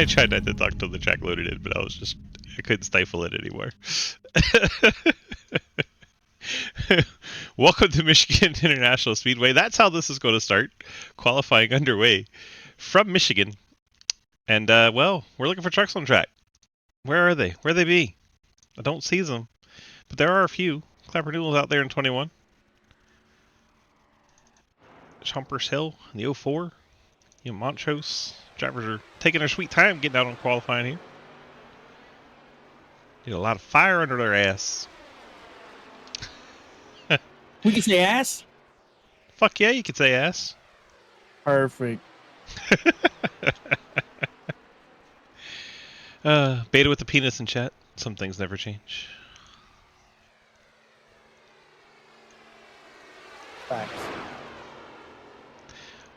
I tried not to talk till the track loaded in, but I couldn't stifle it anymore. Welcome to Michigan International Speedway. That's how this is going to start. Qualifying underway from Michigan. And, well, we're looking for trucks on track. Where are they? Where they be? I don't see them. But there are a few. Clapper Newell's out there in 21. Chompers Hill in the 04. Montrose. Drivers are taking their sweet time getting out on qualifying here. Need a lot of fire under their ass. We can say ass? Fuck yeah, you could say ass. Perfect. Beta with the penis in chat. Some things never change. Facts.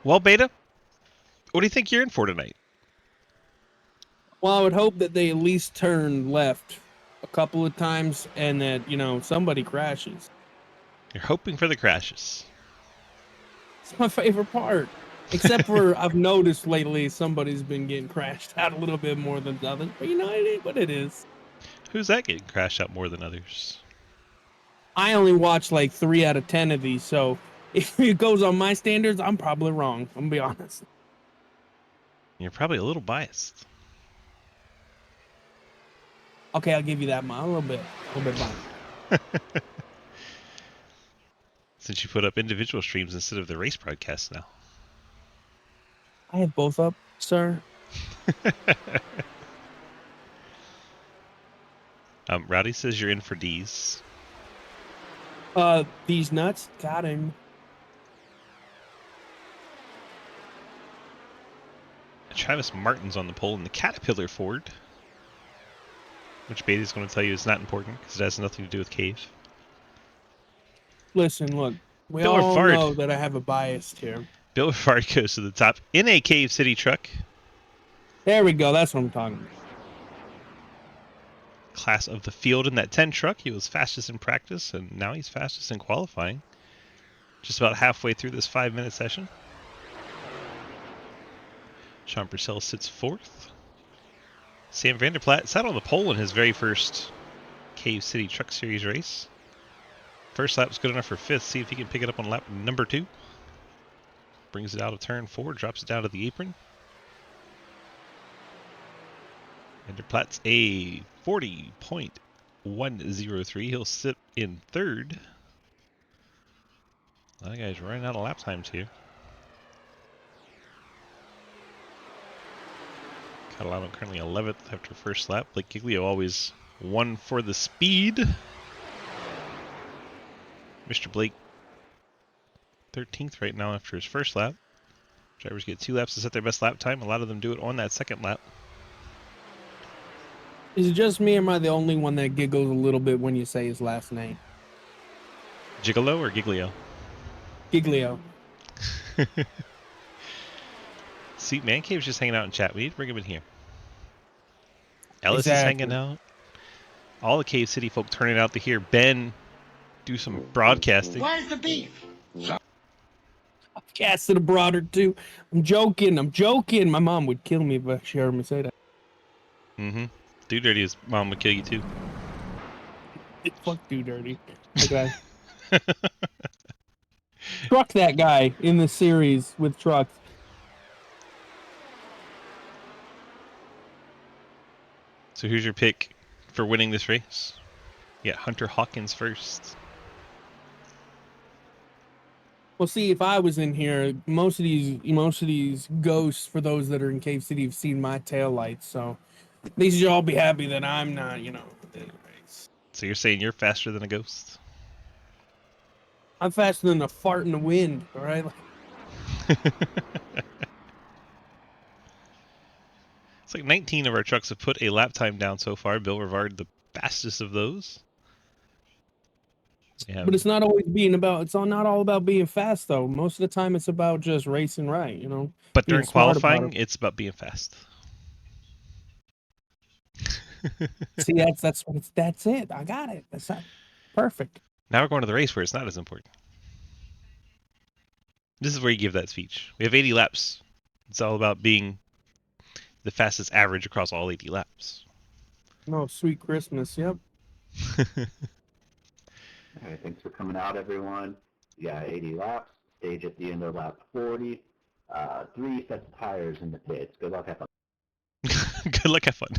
Well, Beta, what do you think you're in for tonight? Well, I would hope that they at least turn left a couple of times and that, somebody crashes. You're hoping for the crashes. It's my favorite part. Except for I've noticed lately somebody's been getting crashed out a little bit more than others. But it ain't what it is. Who's that getting crashed out more than others? I only watch like 3 out of 10 of these, so if it goes on my standards, I'm probably wrong. I'm gonna be honest. You're probably a little biased. Okay, I'll give you that, man. A little bit biased. Since you put up individual streams instead of the race broadcast now. I have both up, sir. Rowdy says you're in for D's. These nuts got him. Travis Martin's on the pole in the Caterpillar Ford. Which Beta's going to tell you is not important because it has nothing to do with Cave. Listen, look. We Bill all Rivard. know that I have a bias here. Bill Rivard goes to the top in a Cave City truck. There we go. That's what I'm talking about. Class of the field in that 10 truck. He was fastest in practice, and now he's fastest in qualifying. Just about halfway through this 5-minute session. Sean Purcell sits 4th. Sam Vanderplatte sat on the pole in his very first Cave City Truck Series race. First lap's good enough for 5th. See if he can pick it up on lap number 2. Brings it out of turn 4, drops it down to the apron. Vanderplatte's a 40.103. He'll sit in 3rd. That guy's running out of lap times here. Catalano currently 11th after first lap. Blake Giglio always one for the speed. Mr. Blake 13th right now after his first lap. Drivers get 2 laps to set their best lap time. A lot of them do it on that second lap. Is it just me or am I the only one that giggles a little bit when you say his last name? Gigolo or Giglio? Giglio. See, Man Cave's just hanging out in chat. We need to bring him in here. Ellis Exactly. is hanging out. All the Cave City folk turning out to hear Ben do some broadcasting. Where's the beef? Cast to the broader too. I'm joking. My mom would kill me if she heard me say that. Mm-hmm. Do Dirty, his mom would kill you too. Fuck Do Dirty. Okay. Truck that guy in the series with trucks. So who's your pick for winning this race? Yeah, Hunter Hawkins first. Well, see, if I was in here, most of these ghosts, for those that are in Cave City, have seen my taillights. So these should all be happy that I'm not, in the race. So you're saying you're faster than a ghost? I'm faster than a fart in the wind. All right. It's like 19 of our trucks have put a lap time down so far. Bill Rivard, the fastest of those. But it's not always not all about being fast though. Most of the time it's about just racing right, But being during smart about qualifying, it. it's about being fast. See, that's it. I got it. That's not perfect. Now we're going to the race where it's not as important. This is where you give that speech. We have 80 laps. It's all about being the fastest average across all 80 laps. No, sweet Christmas. Yep. All right, thanks for coming out, everyone. You got 80 laps. Stage at the end of lap 40. 3 sets of tires in the pits. Good luck, have fun. Good luck, have fun.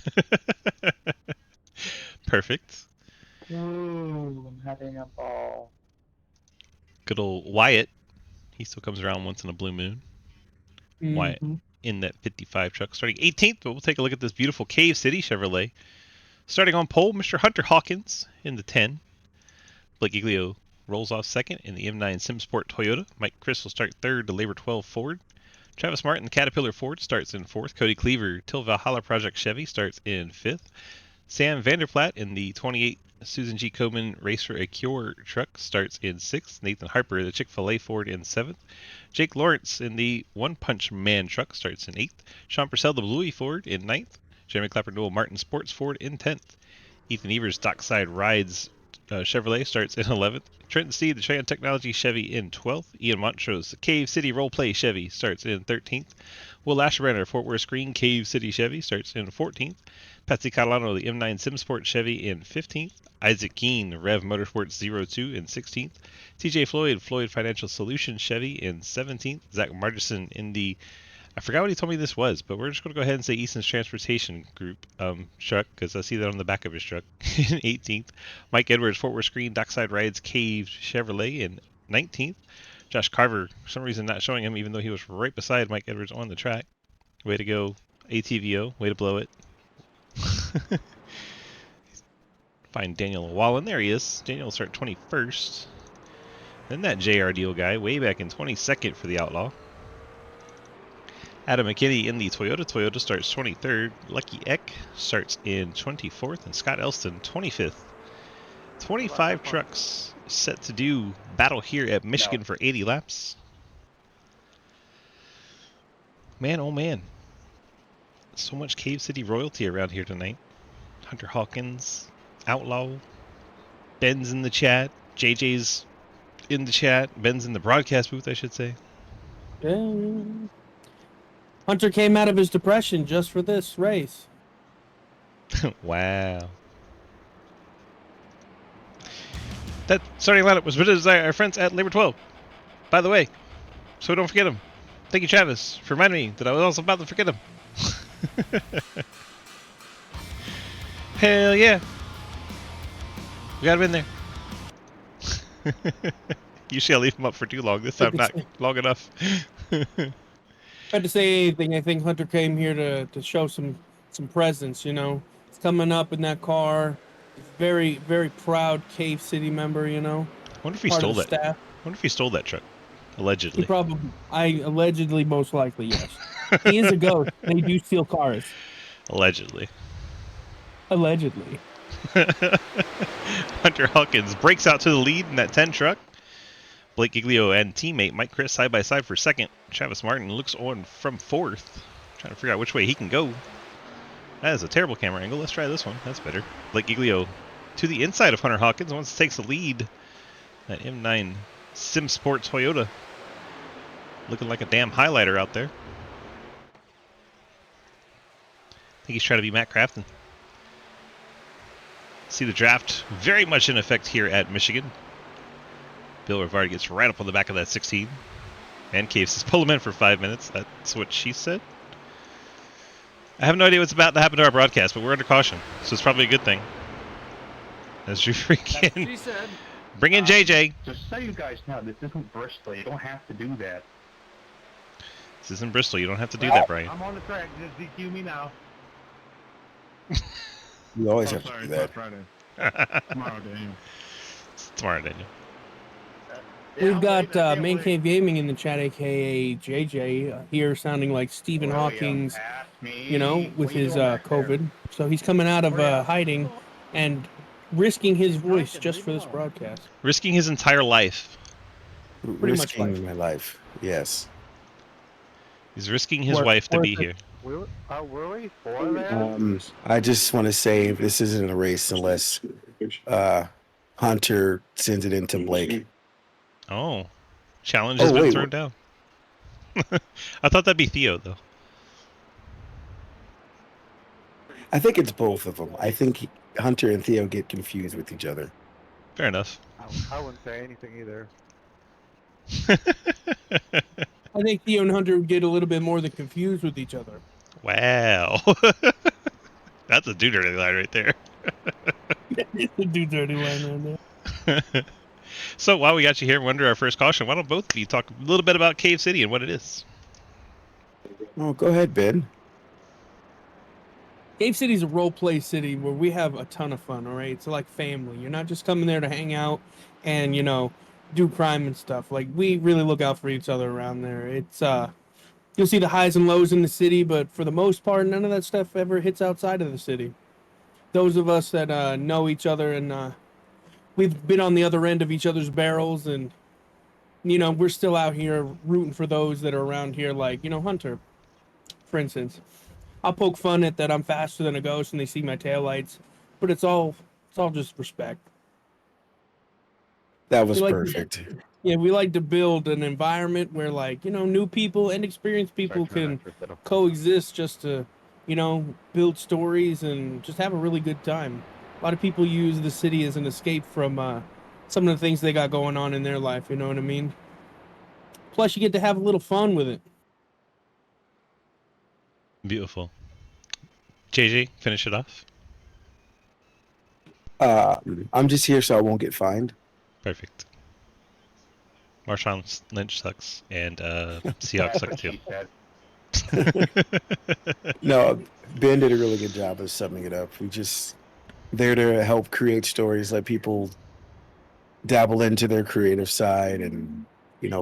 Perfect. Ooh, I'm having a ball. Good old Wyatt. He still comes around once in a blue moon. Wyatt Mhm. in that 55 truck, starting 18th. But we'll take a look at this beautiful Cave City Chevrolet. Starting on pole, Mr. Hunter Hawkins in the 10. Blake Giglio rolls off second in the M9 SimSport Toyota. Mike Chris will start third, the Labor 12 Ford. Travis Martin, the Caterpillar Ford, starts in fourth. Cody Cleaver, Till Valhalla Project Chevy, starts in fifth. Sam Vanderplatt in the 28 Susan G. Komen Racer Acure truck starts in sixth. Nathan Harper, the Chick-fil-A Ford, in seventh. Jake Lawrence in the One Punch Man truck starts in eighth. Sean Purcell, the Bluey Ford, in ninth. Jeremy Clapper Newell Martin Sports Ford in 10th. Ethan Evers Dockside Rides Chevrolet starts in 11th. Trenton Steed, the Cheyenne Technology Chevy, in 12th. Ian Montrose, the Cave City Roleplay Chevy, starts in 13th. Will Ashbrenner, Fort Worth Screen Cave City Chevy, starts in 14th. Patsy Catalano, the M9 SimSport Chevy, in 15th. Isaac Keene, Rev Motorsports 02, in 16th. TJ Floyd, Floyd Financial Solutions Chevy, in 17th. Zach Margison in the, I forgot what he told me this was, but we're just going to go ahead and say Easton's Transportation Group truck, because I see that on the back of his truck, in 18th. Mike Edwards, Fort Worth Screen Dockside Rides Cave Chevrolet, in 19th. Josh Carver, for some reason not showing him, even though he was right beside Mike Edwards on the track. Way to go, ATVO. Way to blow it. Find Daniel Wallen. There he is. Daniel will start 21st. Then that JR Deal guy way back in 22nd for the Outlaw. Adam McKinney in the Toyota. Toyota starts 23rd. Lucky Eck starts in 24th. And Scott Elston 25th. 25 trucks set to do battle here at Michigan for 80 laps. Man, oh man. So much Cave City royalty around here tonight. Hunter Hawkins, Outlaw, Ben's in the chat, JJ's in the chat, Ben's in the broadcast booth, I should say. Yeah. Hunter came out of his depression just for this race. Wow. That starting lineup was presented by our friends at Labor 12. By the way, so don't forget them. Thank you, Travis, for reminding me that I was also about to forget them. Hell yeah. We got him in there. Usually I leave him up for too long. This time not long enough. Had to say anything. I think Hunter came here to show some presence. You know, he's coming up in that car. Very, very proud Cave City member. You know, I wonder if he part stole of the that. staff. I wonder if he stole that truck. He Allegedly. probably, I allegedly, most likely, yes. He is a ghost, and he do steal cars. Allegedly. Allegedly. Hunter Hawkins breaks out to the lead in that 10 truck. Blake Giglio and teammate Mike Chris side by side for second. Travis Martin looks on from fourth. Trying to figure out which way he can go. That is a terrible camera angle. Let's try this one. That's better. Blake Giglio to the inside of Hunter Hawkins once takes the lead. That M9 SimSport Toyota. Looking like a damn highlighter out there. I think he's trying to be Matt Crafton. See the draft very much in effect here at Michigan. Bill Rivardi gets right up on the back of that 16. And Cave says, pull him in for 5 minutes. That's what she said. I have no idea what's about to happen to our broadcast, but we're under caution. So it's probably a good thing. As you freaking She said. bring in JJ. Just so you guys know, this isn't Bristol. You don't have to do that. This isn't Bristol. You don't have to do that, Brian. I'm on the track. Just DQ me now. You always Oh, have to sorry, do it's that. not Friday. Tomorrow, Daniel. Tomorrow, Daniel. We've got Main Cave Gaming in the chat, aka JJ, here sounding like Stephen Hawking's, you know, with his COVID. So he's coming out of hiding and risking his voice just for this broadcast. Risking his entire life. Pretty much Risking my life. Yes. He's risking his Worth- wife to worth be it. here. Were we for that? I just want to say this isn't a race unless Hunter sends it into Blake. Oh. Challenge has Oh, been wait. thrown down. I thought that'd be Theo, though. I think it's both of them. I think Hunter and Theo get confused with each other. Fair enough. I wouldn't say anything either. I think Theo and Hunter get a little bit more than confused with each other. Wow. That's a dude dirty line right there. Do dirty line right there. So while we got you here, we're under our first caution. Why don't both of you talk a little bit about Cave City and what it is? Oh, go ahead, Ben. Cave City's a role play city where we have a ton of fun, all right? It's like family. You're not just coming there to hang out and, do crime and stuff. Like, we really look out for each other around there. It's, you'll see the highs and lows in the city, but for the most part, none of that stuff ever hits outside of the city. Those of us that know each other and we've been on the other end of each other's barrels and, we're still out here rooting for those that are around here, like, Hunter, for instance. I'll poke fun at that I'm faster than a ghost and they see my taillights, but it's all just respect. That was We like perfect. we like to build an environment where, like, new people and experienced people can coexist just to, build stories and just have a really good time. A lot of people use the city as an escape from some of the things they got going on in their life, you know what I mean? Plus, you get to have a little fun with it. Beautiful. JJ, finish it off. I'm just here so I won't get fined. Perfect. Marshawn Lynch sucks, and Seahawks suck too. No, Ben did a really good job of summing it up. We just there to help create stories, let people dabble into their creative side and,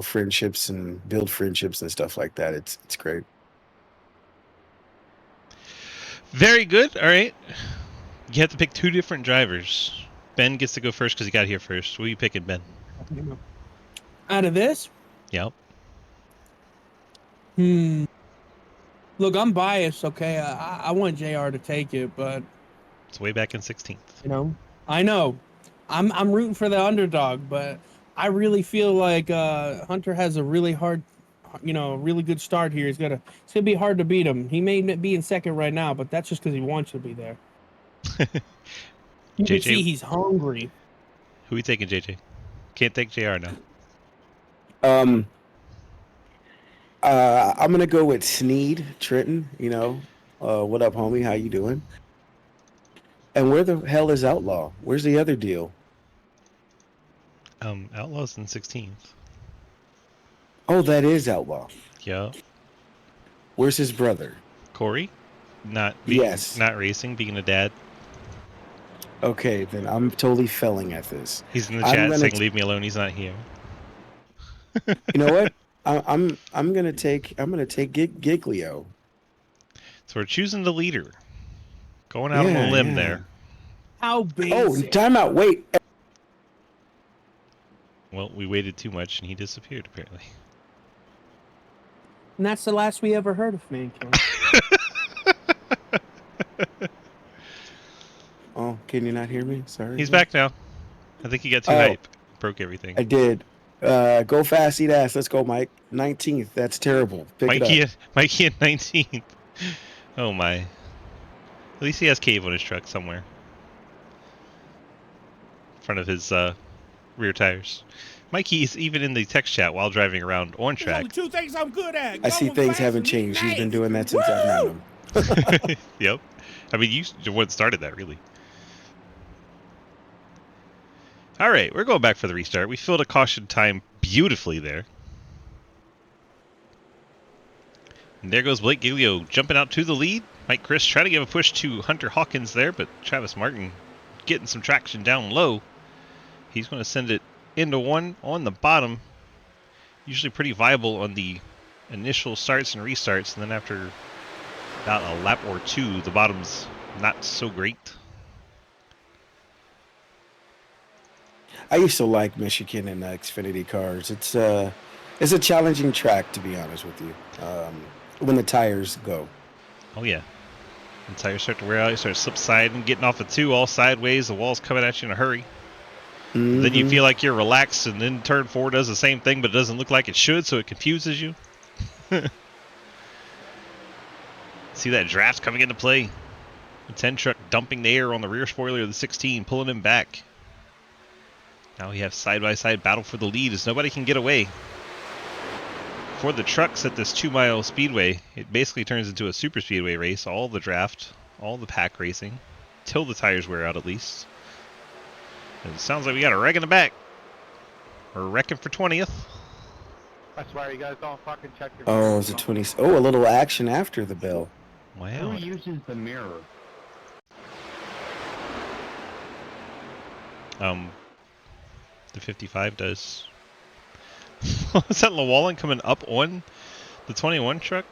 friendships and build friendships and stuff like that. It's great. Very good. All right. You have to pick two different drivers. Ben gets to go first because he got here first. What are you picking, Ben? Out of this? Yep. Look, I'm biased, okay? I want JR to take it, but It's way back in 16th. I know. I'm rooting for the underdog, but I really feel like Hunter has a really hard, really good start here. It's gonna be hard to beat him. He may be in second right now, but that's just because he wants to be there. You can see he's hungry. Who are you taking, JJ? Can't take JR now. I'm gonna go with Sneed Trenton. What up, homie? How you doing? And where the hell is Outlaw? Where's the other deal? Outlaw's in 16th. Oh, that is Outlaw. Yeah. Where's his brother? Corey? Not racing, being a dad. Okay, then I'm totally failing at this. He's in the chat saying, "Leave me alone. He's not here." You know what? I'm gonna take Giglio. So we're choosing the leader. Going out on a limb there. How big? Oh, timeout. Wait. Well, we waited too much and he disappeared apparently. And that's the last we ever heard of Mankind. Oh, can you not hear me? Sorry. He's back now. I think he got too hype. Broke everything. I did. Go fast, eat ass. Let's go, Mike. 19th. That's terrible. Mikey at 19th. Oh my. At least he has Cave on his truck somewhere. In front of his rear tires. Mikey is even in the text chat while driving around on track. Only two things I'm good at. I see things haven't changed. He's been doing that since I've known him. Yep. I mean, you the one started that, really. All right, we're going back for the restart. We filled a caution time beautifully there. And there goes Blake Giglio jumping out to the lead. Mike Chris trying to give a push to Hunter Hawkins there, but Travis Martin getting some traction down low. He's going to send it into one on the bottom. Usually pretty viable on the initial starts and restarts, and then after about a lap or two, the bottom's not so great. I used to like Michigan and Xfinity cars. It's a challenging track, to be honest with you. When the tires go. Oh yeah, when tires start to wear out, you start subsiding, getting off of two all sideways. The wall's coming at you in a hurry. Mm-hmm. Then you feel like you're relaxed, and then turn 4 does the same thing, but it doesn't look like it should, so it confuses you. See that draft coming into play. The 10 truck dumping the air on the rear spoiler of the 16, pulling him back. Now we have side-by-side battle for the lead as nobody can get away. For the trucks at this 2-mile speedway, it basically turns into a super speedway race. All the draft, all the pack racing, till the tires wear out at least. And it sounds like we got a wreck in the back. We're wrecking for 20th. I swear you guys don't fucking check your. Oh, it's a 20. Oh, a little action after the bell. Wow. Who uses the mirror? The 55 does. Is that Llewellyn coming up on the 21 truck?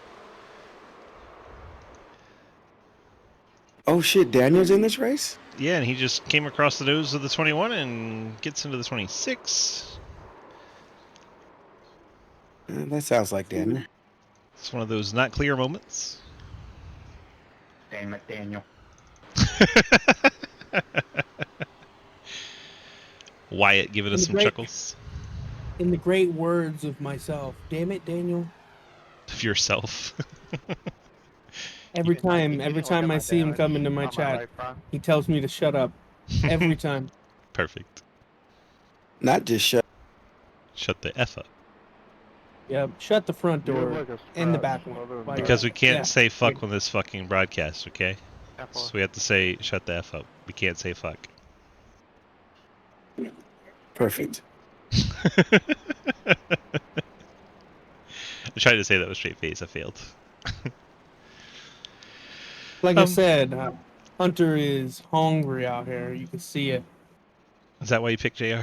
Oh shit, Daniel's in this race? Yeah, and he just came across the nose of the 21 and gets into the 26. That sounds like Daniel. It's one of those not clear moments. Damn it, Daniel. Wyatt giving us some Great. chuckles. In the great words of myself, damn it, Daniel. Of yourself. Every time I see him come into my chat, he tells me to shut up. Every time. Perfect. Not just shut. Shut the F up. Yeah, shut the front door and the back one. Because we can't Yeah. say fuck on this fucking broadcast, okay? F4. So we have to say shut the F up. We can't say fuck. Perfect. I tried to say that with straight face. I failed. Like I said, Hunter is hungry out here. You can see it. Is that why you picked JR?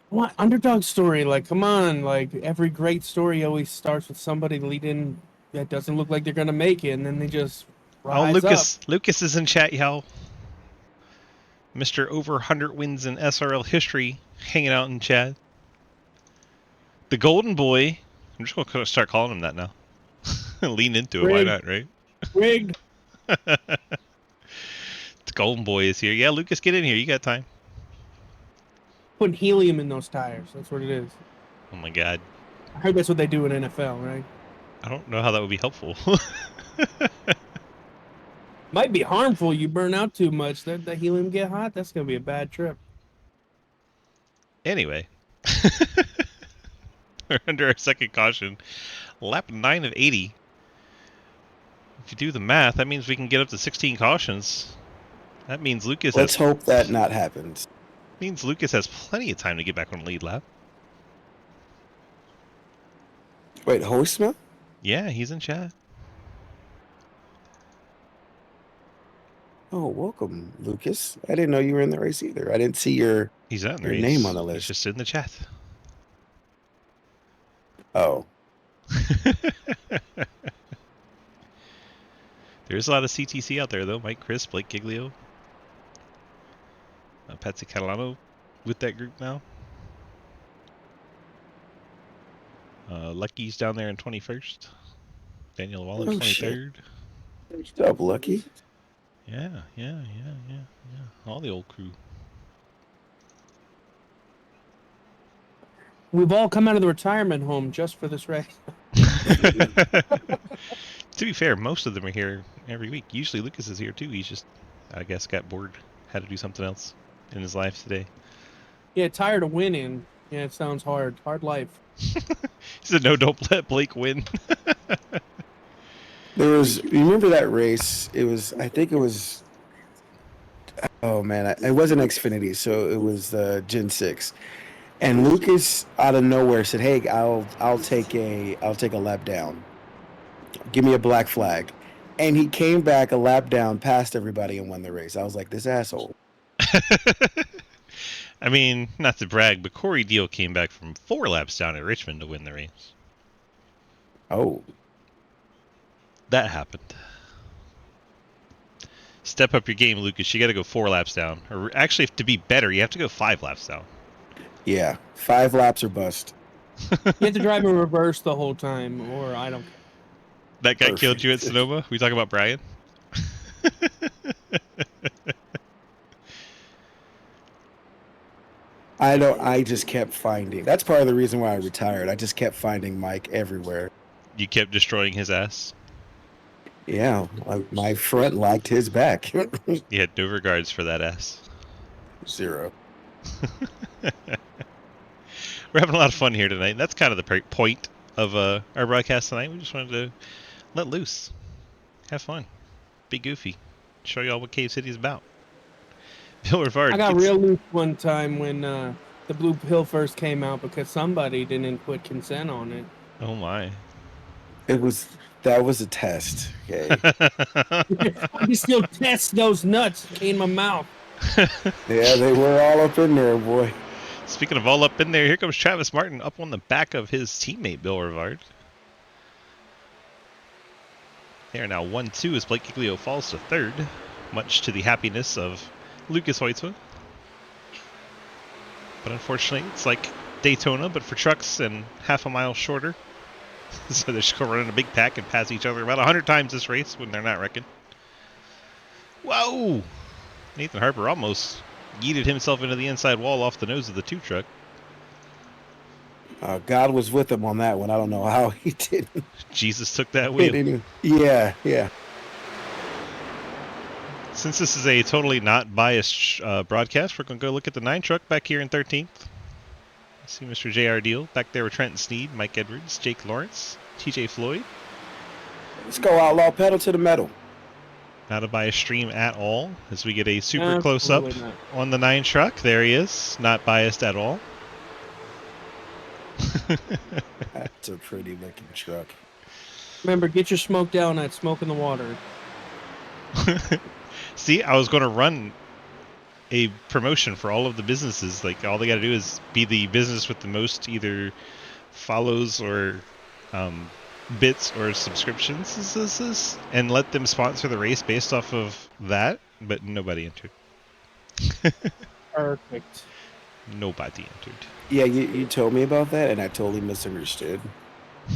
What underdog story? Like, come on! Like every great story always starts with somebody leading that doesn't look like they're gonna make it, and then they just rise Lucas. Lucas is in chat, y'all. Mr. Over 100 wins in SRL history, hanging out in chat. The Golden Boy. I'm just gonna start calling him that now. Lean into it. Why Rigged. not, right? up. Rigged. The Golden Boy is here. Yeah, Lucas, get in here. You got time. Putting helium in those tires. That's what it is. Oh my god. I heard that's what they do in NFL, right? I don't know how that would be helpful. Might be harmful. You burn out too much. That helium get hot. That's gonna be a bad trip. Anyway. We're under our second caution. Lap 9 of 80. If you do the math, that means we can get up to 16 cautions. That means Lucas Let's hope that not happens. means Lucas has plenty of time to get back on lead lap. Wait, Hoisma? Yeah, he's in chat. Oh, welcome, Lucas. I didn't know you were in the race either. I didn't see your. He's not in the Your race. name on the He's list. just in the chat. Oh, There's a lot of CTC out there, though. Mike Chris, Blake Giglio, Patsy Catalano with that group now. Lucky's down there in 21st. Daniel Wallace, Oh, 23rd. what's up, Lucky? Yeah. All the old crew. We've all come out of the retirement home just for this race. To be fair, most of them are here every week. Usually Lucas is here too. He's just, I guess, got bored, had to do something else in his life today. Yeah, tired of winning. Yeah, it sounds hard. Hard life. He said, "No, don't let Blake win." There was. You remember that race? It was. I think it was. Oh man, it wasn't Xfinity, so it was Gen 6. And Lucas out of nowhere said, "Hey, I'll take a lap down. Give me a black flag." And he came back a lap down past everybody and won the race. I was like, this asshole. I mean, not to brag, but Corey Deal came back from 4 laps down at Richmond to win the race. Oh, That happened. Step up your game, Lucas. You got to go 4 laps down. Or actually, to be better, you have to go 5 laps down. yeah. 5 laps or bust. You have to drive in reverse the whole time, or I don't. That guy killed you at Perfect. Sonoma? We talking about Brian? I just kept finding. That's part of the reason why I retired. I just kept finding Mike everywhere. You kept destroying his ass. Yeah, my front liked his back. He had no regards for that ass. 0. We're having a lot of fun here tonight. That's kind of the point of our broadcast tonight. We just wanted to let loose, have fun, be goofy, show y'all what Cave City is about. Bill Rivard I got gets- real loose one time when the Blue Pill first came out because somebody didn't put consent on it. Oh my. That was a test. Okay. I can still test those nuts in my mouth. Yeah, they were all up in there, boy. Speaking of all up in there, here comes Travis Martin up on the back of his teammate Bill Rivard. They are now 1-2 as Blake Giglio falls to third, much to the happiness of Lucas Hoytwa. But unfortunately, it's like Daytona, but for trucks and half a mile shorter. So they're just going to run in a big pack and pass each other about 100 times this race when they're not wrecking. Whoa! Nathan Harper almost yeeted himself into the inside wall off the nose of the 2 truck. God was with him on that one. I don't know how he didn't Jesus took that hit wheel. any. Yeah. Since this is a totally not biased broadcast, we're going to go look at the 9 truck back here in 13th. See Mr. J.R. Deal back there with Trenton Sneed, Mike Edwards, Jake Lawrence, TJ Floyd. Let's go, Outlaw. Pedal to the metal. Not a biased stream at all, as we get a super close-up Absolutely not. on the 9 truck. There he is, not biased at all. That's a pretty looking truck. Remember, get your smoke down at Smoke in the Water. See, I was going to run a promotion for all of the businesses. Like, all they got to do is be the business with the most either follows or bits or subscriptions, and let them sponsor the race based off of that. But nobody entered. Perfect. Nobody entered. Yeah, you told me about that, and I totally misunderstood.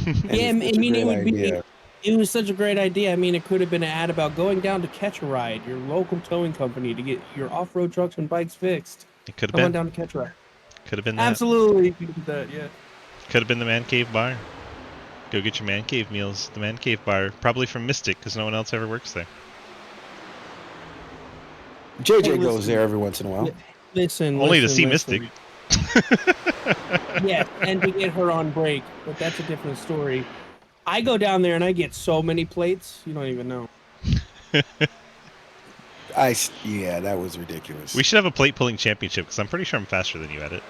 And Yeah, I it's such a mean, it great would be. idea. It was such a great idea. I mean, it could have been an ad about going down to Catch a Ride, your local towing company, to get your off-road trucks and bikes fixed. It could have Come on been. down to Catch a Ride. Could have been that. Absolutely, you could do that. Yeah. Could have been the Man Cave Bar. Go get your Man Cave meals. The Man Cave Bar, probably from Mystic, because no one else ever works there. JJ Hey, goes listen. there every once in a while. Listen. Only to listen, see listen. Mystic. Yeah, and to get her on break, but that's a different story. I go down there and I get so many plates, you don't even know. Yeah, that was ridiculous. We should have a plate pulling championship, because I'm pretty sure I'm faster than you at it.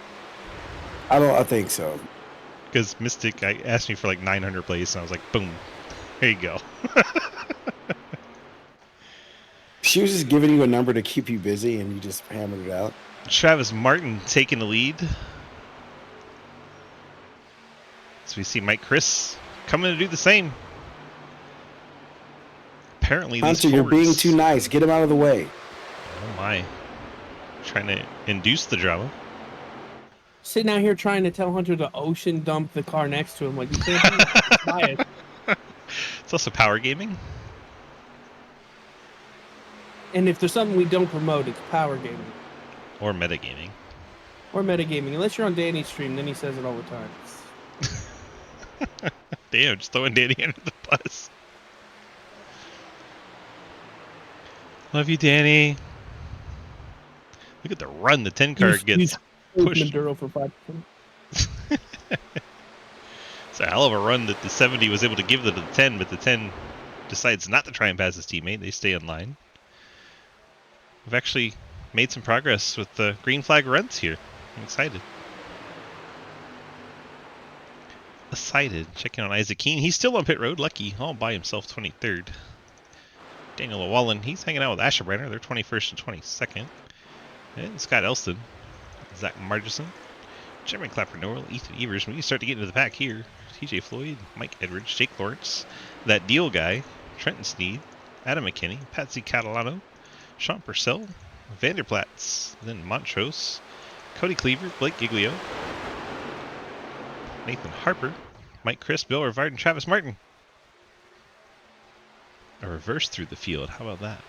I think so. Because Mystic asked me for like 900 plates, and I was like, boom, there you go. She was just giving you a number to keep you busy, and you just hammered it out. Travis Martin taking the lead. So we see Mike Chris coming to do the same. Apparently, these Hunter, you're being Fords- too nice. Get him out of the way. Oh my. Trying to induce the drama. Sitting out here trying to tell Hunter to ocean dump the car next to him, like you can't do that. It's biased. It's also power gaming. And if there's something we don't promote, it's power gaming Or metagaming. or metagaming. Unless you're on Danny's stream, then he says it all the time. Damn, just throwing Danny under the bus. Love you, Danny. Look at the run the 10 car gets pushed. Maduro for 5 It's a hell of a run that the 70 was able to give to the 10, but the 10 decides not to try and pass his teammate. They stay in line. We've actually made some progress with the green flag runs here. I'm excited. Checking on Isaac Keene. He's still on pit road. Lucky all by himself, 23rd. Daniel Llewellyn, he's hanging out with Asher Brenner. They're 21st and 22nd. And Scott Elston, Zach Margison, Jeremy Clapper Norrell, Ethan Evers. When you start to get into the pack here, TJ Floyd, Mike Edwards, Jake Lawrence, that Deal guy, Trenton Sneed, Adam McKinney, Patsy Catalano, Sean Purcell, Vanderplatz, then Montrose, Cody Cleaver, Blake Giglio, Nathan Harper, Mike Chris, Bill Rivard, and Travis Martin. A reverse through the field. How about that?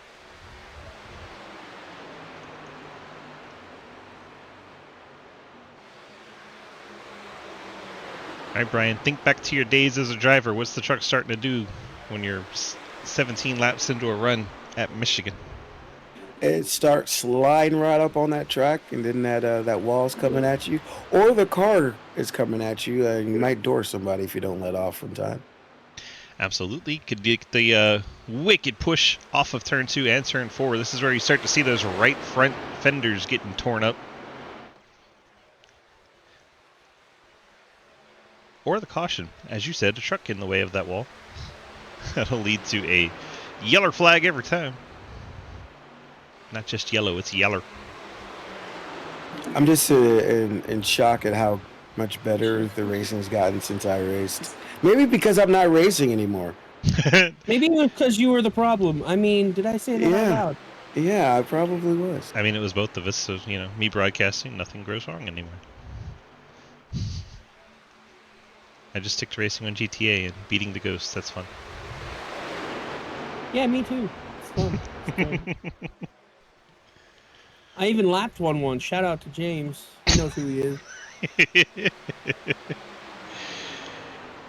All right, Brian, think back to your days as a driver. What's the truck starting to do when you're 17 laps into a run at Michigan. It starts sliding right up on that track, and then that wall's coming at you, or the car is coming at you. You might door somebody if you don't let off from time. Absolutely. Could get the wicked push off of turn 2 and turn 4. This is where you start to see those right front fenders getting torn up. Or the caution. As you said, a truck in the way of that wall. That'll lead to a yeller flag every time. Not just yellow, it's yeller. I'm just in shock at how much better the racing's gotten since I raced. Maybe because I'm not racing anymore. Maybe it was because you were the problem. I mean, did I say that out loud? Yeah, I probably was. I mean, it was both of us, so, you know, me broadcasting, nothing goes wrong anymore. I just stick to racing on GTA and beating the ghosts. That's fun. Yeah, me too. It's fun. It's fun. I even lapped one once. Shout out to James. He knows who he is.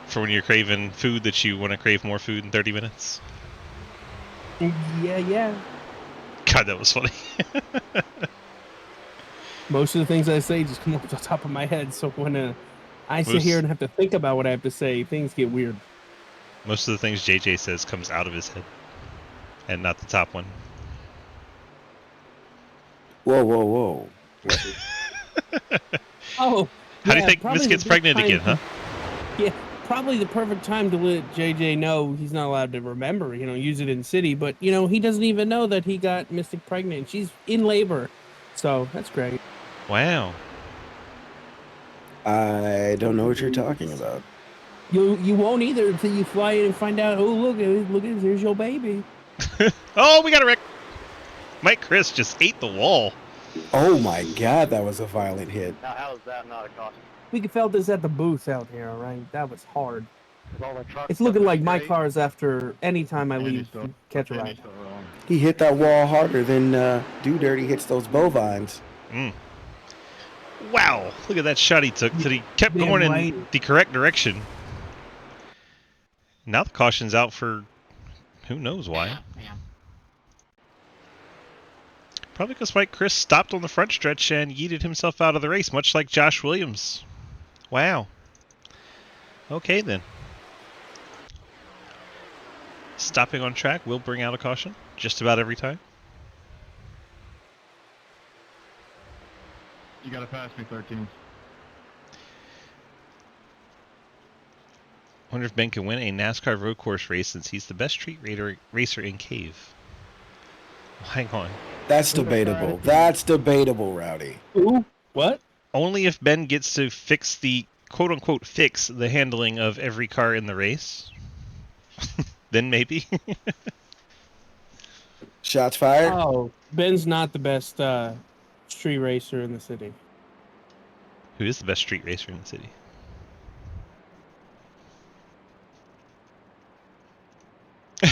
For when you're craving food that you want to crave more food in 30 minutes. Yeah. God, that was funny. Most of the things I say just come off the top of my head, so when I sit here and have to think about what I have to say, things get weird. Most of the things JJ says comes out of his head, and not the top one. Whoa. Oh, How do you yeah, think probably Miss the gets best pregnant time again, huh? Yeah, probably the perfect time to let JJ know he's not allowed to remember, use it in city, but, he doesn't even know that he got Mystic pregnant. She's in labor, so that's great. Wow. I don't know what you're talking about. You won't either until you fly in and find out, oh, look, there's your baby. Oh, we got a wreck. Mike Chris just ate the wall. Oh my God, that was a violent hit. Now, how is that not a caution? We felt this at the booth out here, all right? That was hard. All the trucks It's looking up like my straight, cars after any time I And leave you're still- catch a and ride. you're still wrong. He hit that wall harder than Do Dirty hits those bovines. Wow. Look at that shot he took. That he kept Damn going right. in the correct direction. Now the caution's out for who knows why. Probably because Mike Chris stopped on the front stretch and yeeted himself out of the race, much like Josh Williams. Wow. Okay, then. Stopping on track will bring out a caution just about every time. You gotta pass me, 13. Wonder if Ben can win a NASCAR road course race since he's the best street racer in Cave. Hang on. That's debatable. That's debatable, Rowdy. Ooh, what? Only if Ben gets to fix the quote-unquote fix the handling of every car in the race. Then maybe. Shots fired. Oh, Ben's not the best street racer in the city. Who is the best street racer in the city?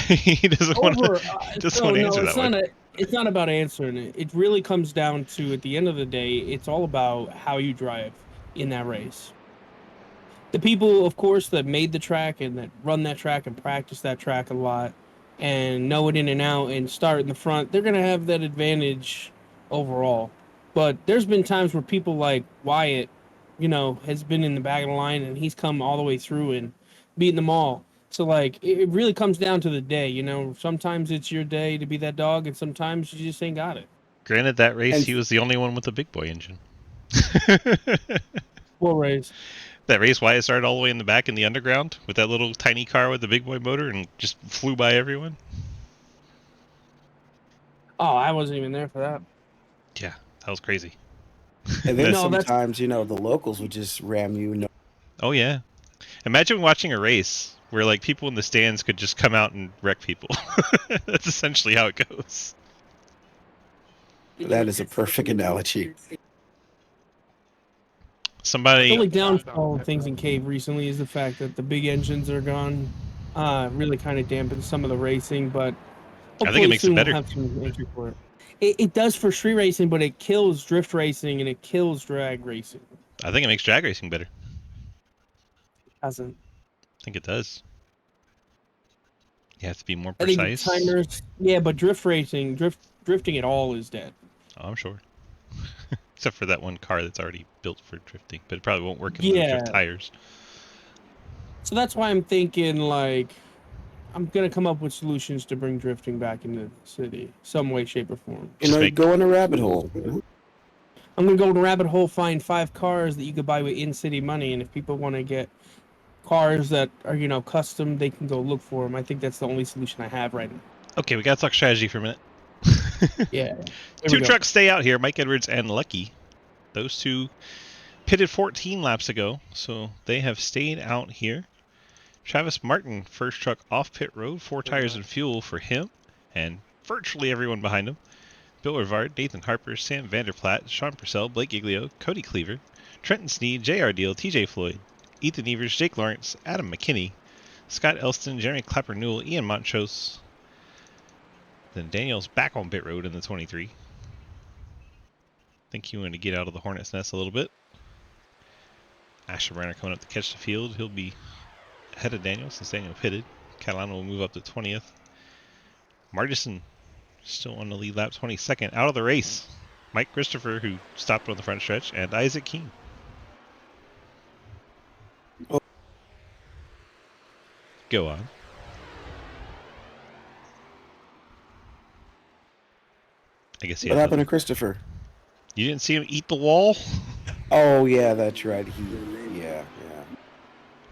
He doesn't want to answer that one. It's not about answering it. It really comes down to, at the end of the day, it's all about how you drive in that race. The people, of course, that made the track and that run that track and practice that track a lot and know it in and out and start in the front, they're going to have that advantage overall. But there's been times where people like Wyatt, has been in the back of the line and he's come all the way through and beaten them all. So, like, it really comes down to the day, Sometimes it's your day to be that dog, and sometimes you just ain't got it. Granted, that race, And- he was the only one with a big boy engine. Full race. That race, Wyatt started all the way in the back in the underground with that little tiny car with the big boy motor and just flew by everyone. Oh, I wasn't even there for that. Yeah, that was crazy. And then No, that's- sometimes, the locals would just ram you. No, Oh, yeah. Imagine watching a race where, like, people in the stands could just come out and wreck people. That's essentially how it goes. that is a perfect analogy. Somebody... The only downfall of things in Cave recently is the fact that the big engines are gone. Really kind of dampens some of the racing, but I think it makes it soon we'll better. have some entry for it. It does for street racing, but it kills drift racing and it kills drag racing. I think it makes drag racing better. Hasn't. I think it does. You have to be more I think precise. timers, yeah, but drifting at all is dead. Oh, I'm sure. Except for that one car that's already built for drifting, but it probably won't work in the drift Yeah. tires. So that's why I'm thinking, like, I'm going to come up with solutions to bring drifting back into the city, some way, shape, or form. Just make go in a rabbit hole. I'm going to go in a rabbit hole, find 5 cars that you could buy with in-city money, and if people want to get cars that are, custom, they can go look for them. I think that's the only solution I have right now. Okay, we gotta talk strategy for a minute. Yeah. There Two we go. trucks stay out here, Mike Edwards and Lucky. Those two pitted 14 laps ago, so they have stayed out here. Travis Martin, first truck off pit road, 4 tires and fuel for him, and virtually everyone behind him. Bill Rivard, Nathan Harper, Sam Vanderplatte, Sean Purcell, Blake Giglio, Cody Cleaver, Trenton Sneed, J.R. Deal, TJ Floyd, Ethan Evers, Jake Lawrence, Adam McKinney, Scott Elston, Jeremy Clapper-Newell, Ian Montrose. Then Daniel's back on pit road in the 23. Think he wanted to get out of the Hornet's nest a little bit. Asher Brenner coming up to catch the field. He'll be ahead of Daniel since Daniel pitted. Catalano will move up to 20th. Margison still on the lead lap, 22nd. Out of the race, Mike Christopher, who stopped on the front stretch, and Isaac Keene. Oh. Go on. I guess he What had happened to nothing. Christopher? You didn't see him eat the wall? Oh yeah, that's right. Yeah.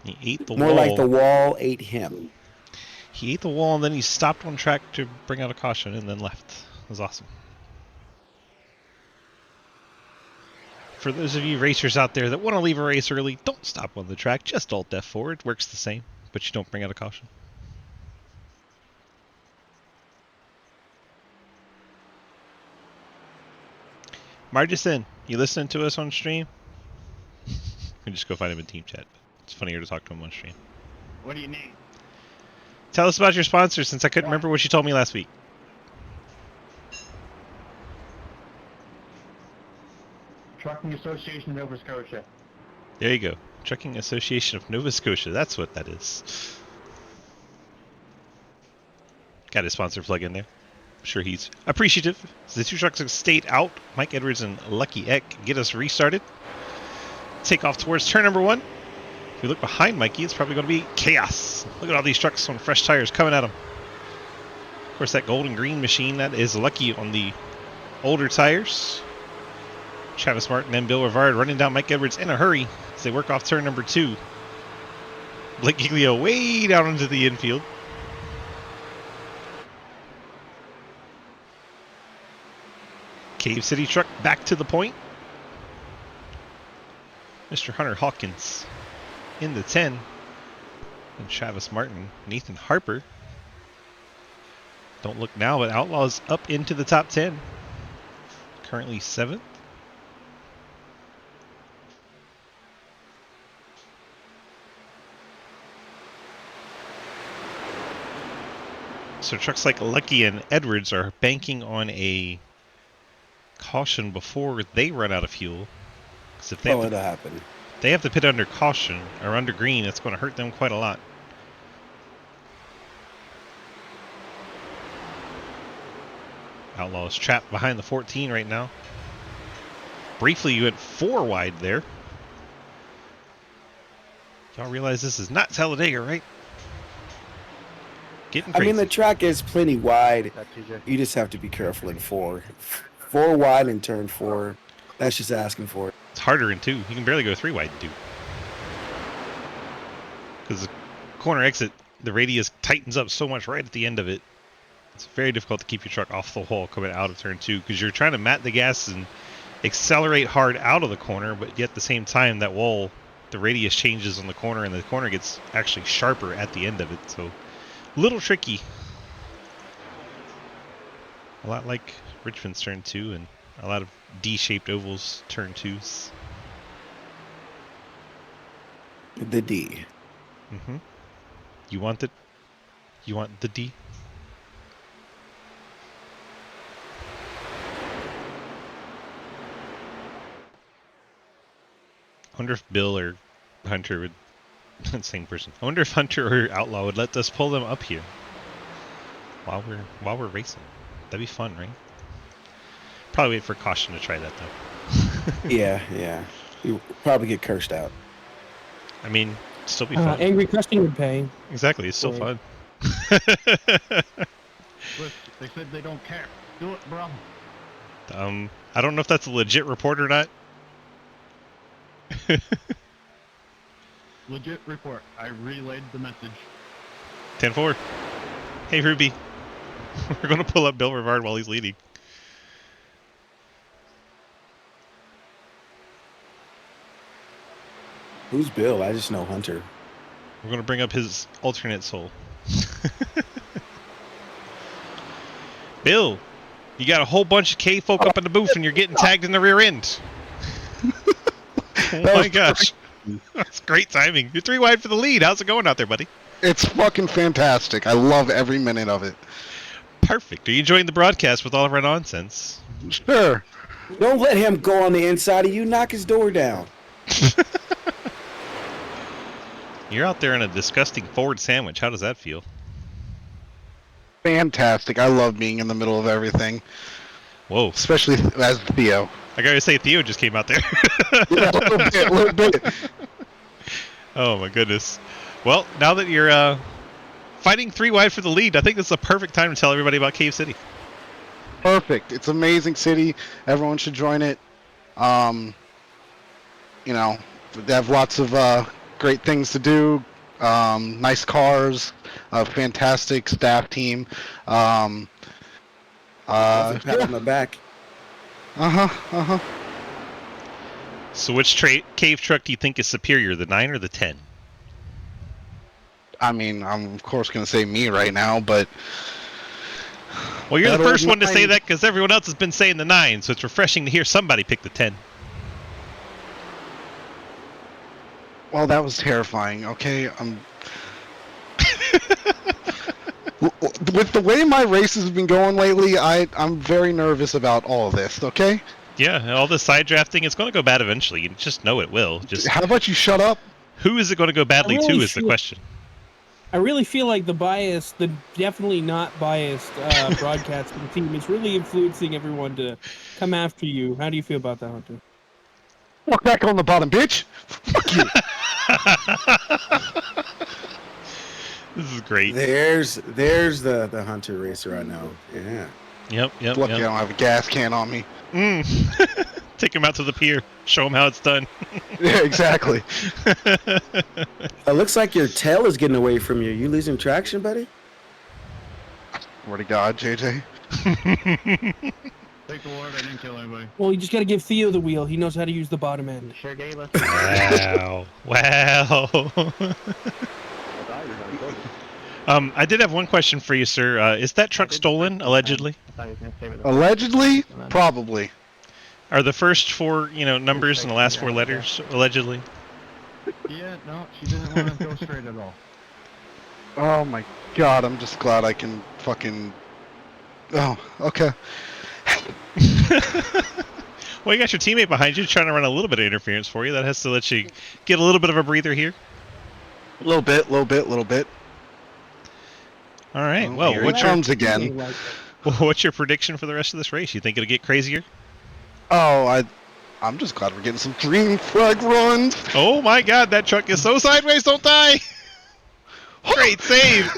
He ate the More wall. like the wall ate him. He ate the wall and then he stopped on track to bring out a caution and then left. It was awesome. For those of you racers out there that want to leave a race early, don't stop on the track. Just Alt F4. It works the same, but you don't bring out a caution. Margison, you listening to us on stream? You can just go find him in team chat. It's funnier to talk to him on stream. What do you need? Tell us about your sponsors since I couldn't remember what you told me last week. Trucking Association of Nova Scotia. There you go. Trucking Association of Nova Scotia. That's what that is. Got his sponsor plug in there. I'm sure he's appreciative. So the two trucks have stayed out. Mike Edwards and Lucky Eck get us restarted. Take off towards turn number 1. If you look behind Mikey, it's probably going to be chaos. Look at all these trucks on fresh tires coming at them. Of course, that gold and green machine, that is Lucky on the older tires. Travis Martin and Bill Rivard running down Mike Edwards in a hurry as they work off turn number 2. Blake Giglio way down into the infield. Cave City truck back to the point. Mr. Hunter Hawkins in the 10. And Travis Martin, Nathan Harper. Don't look now, but Outlaws up into the top 10. Currently 7th. So trucks like Lucky and Edwards are banking on a caution before they run out of fuel. Because if It'll happen. they have to pit under caution or under green, it's going to hurt them quite a lot. Outlaws trapped behind the 14 right now. Briefly, you went 4 wide there. Y'all realize this is not Talladega, right? Getting I crazy. mean, the track is plenty wide. That TJ. You just have to be careful in 4. 4 wide in turn 4. That's just asking for it. It's harder in 2. You can barely go 3 wide in 2. Because the corner exit, the radius tightens up so much right at the end of it. It's very difficult to keep your truck off the wall coming out of turn 2 because you're trying to mat the gas and accelerate hard out of the corner, but yet at the same time that wall, the radius changes on the corner and the corner gets actually sharper at the end of it. So a little tricky. A lot like Richmond's turn 2 and a lot of D-shaped ovals turn 2s. The D. Mm-hmm. You want it? You want the D? I wonder if Bill or Hunter would... Same person. I wonder if Hunter or Outlaw would let us pull them up here. while we're racing. That'd be fun, right? Probably wait for caution to try that though. Yeah. You probably get cursed out. I mean, still be fun. Angry cussing would pay. Exactly, it's still fun. Look, they said they don't care. Do it, bro. I don't know if that's a legit report or not. Legit report. I relayed the message. 10-4. Hey, Ruby. We're going to pull up Bill Rivard while he's leading. Who's Bill? I just know Hunter. We're going to bring up his alternate soul. Bill, you got a whole bunch of K-folk up in the booth and you're getting tagged in the rear end. Oh my gosh. That's great timing. You're 3 wide for the lead. How's it going out there, buddy? It's fucking fantastic. I love every minute of it. Perfect. Are you enjoying the broadcast with all of our nonsense? Sure. Don't let him go on the inside of you. Knock his door down. You're out there in a disgusting Ford sandwich. How does that feel? Fantastic. I love being in the middle of everything, Whoa. especially as Theo. I gotta say, Theo just came out there. Yeah, a little bit. Oh my goodness. Well, now that you're fighting 3 wide for the lead, I think this is a perfect time to tell everybody about Cave City. Perfect. It's an amazing city. Everyone should join it. You know, they have lots of great things to do. Nice cars, a fantastic staff team. Pat on the back. So which cave truck do you think is superior, the 9 or the 10? I mean, I'm of course going to say me right now, but... Well, you're That the first old one to say 9. that because everyone else has been saying the 9, so it's refreshing to hear somebody pick the 10. Well, that was terrifying, okay? With the way my race has been going lately, I'm very nervous about all of this, okay? Yeah, and all this side drafting, it's going to go bad eventually. You just know it will. Just How about you shut up? who is it going to go badly really to is the feel- question. I really feel like the definitely not biased broadcasting team is really influencing everyone to come after you. How do you feel about that, Hunter? Walk back on the bottom, bitch! Fuck you! This is great. There's the Hunter racer I know. Yeah. Yep. Lucky I don't have a gas can on me. Take him out to the pier. Show him how it's done. Yeah, exactly. It looks like your tail is getting away from you. You losing traction, buddy? Swear to God, JJ. Take the word, I didn't kill anybody. Well, you just got to give Theo the wheel. He knows how to use the bottom end. Sure gave us. Wow. I did have one question for you, sir. Is that truck stolen, allegedly? I thought he was gonna save it. Allegedly? Probably. Are the first 4, numbers and the last 4 letters allegedly? Yeah, no, she didn't want to go straight at all. Oh my God, I'm just glad I can fucking... Oh, okay. Well, you got your teammate behind you trying to run a little bit of interference for you. That has to let you get a little bit of a breather here. A little bit. All right. Oh, Well, here what's it comes again. your prediction for the rest of this race? You think it'll get crazier? Oh, I'm just glad we're getting some green flag runs. Oh my God, that truck is so sideways. Don't die. Great save.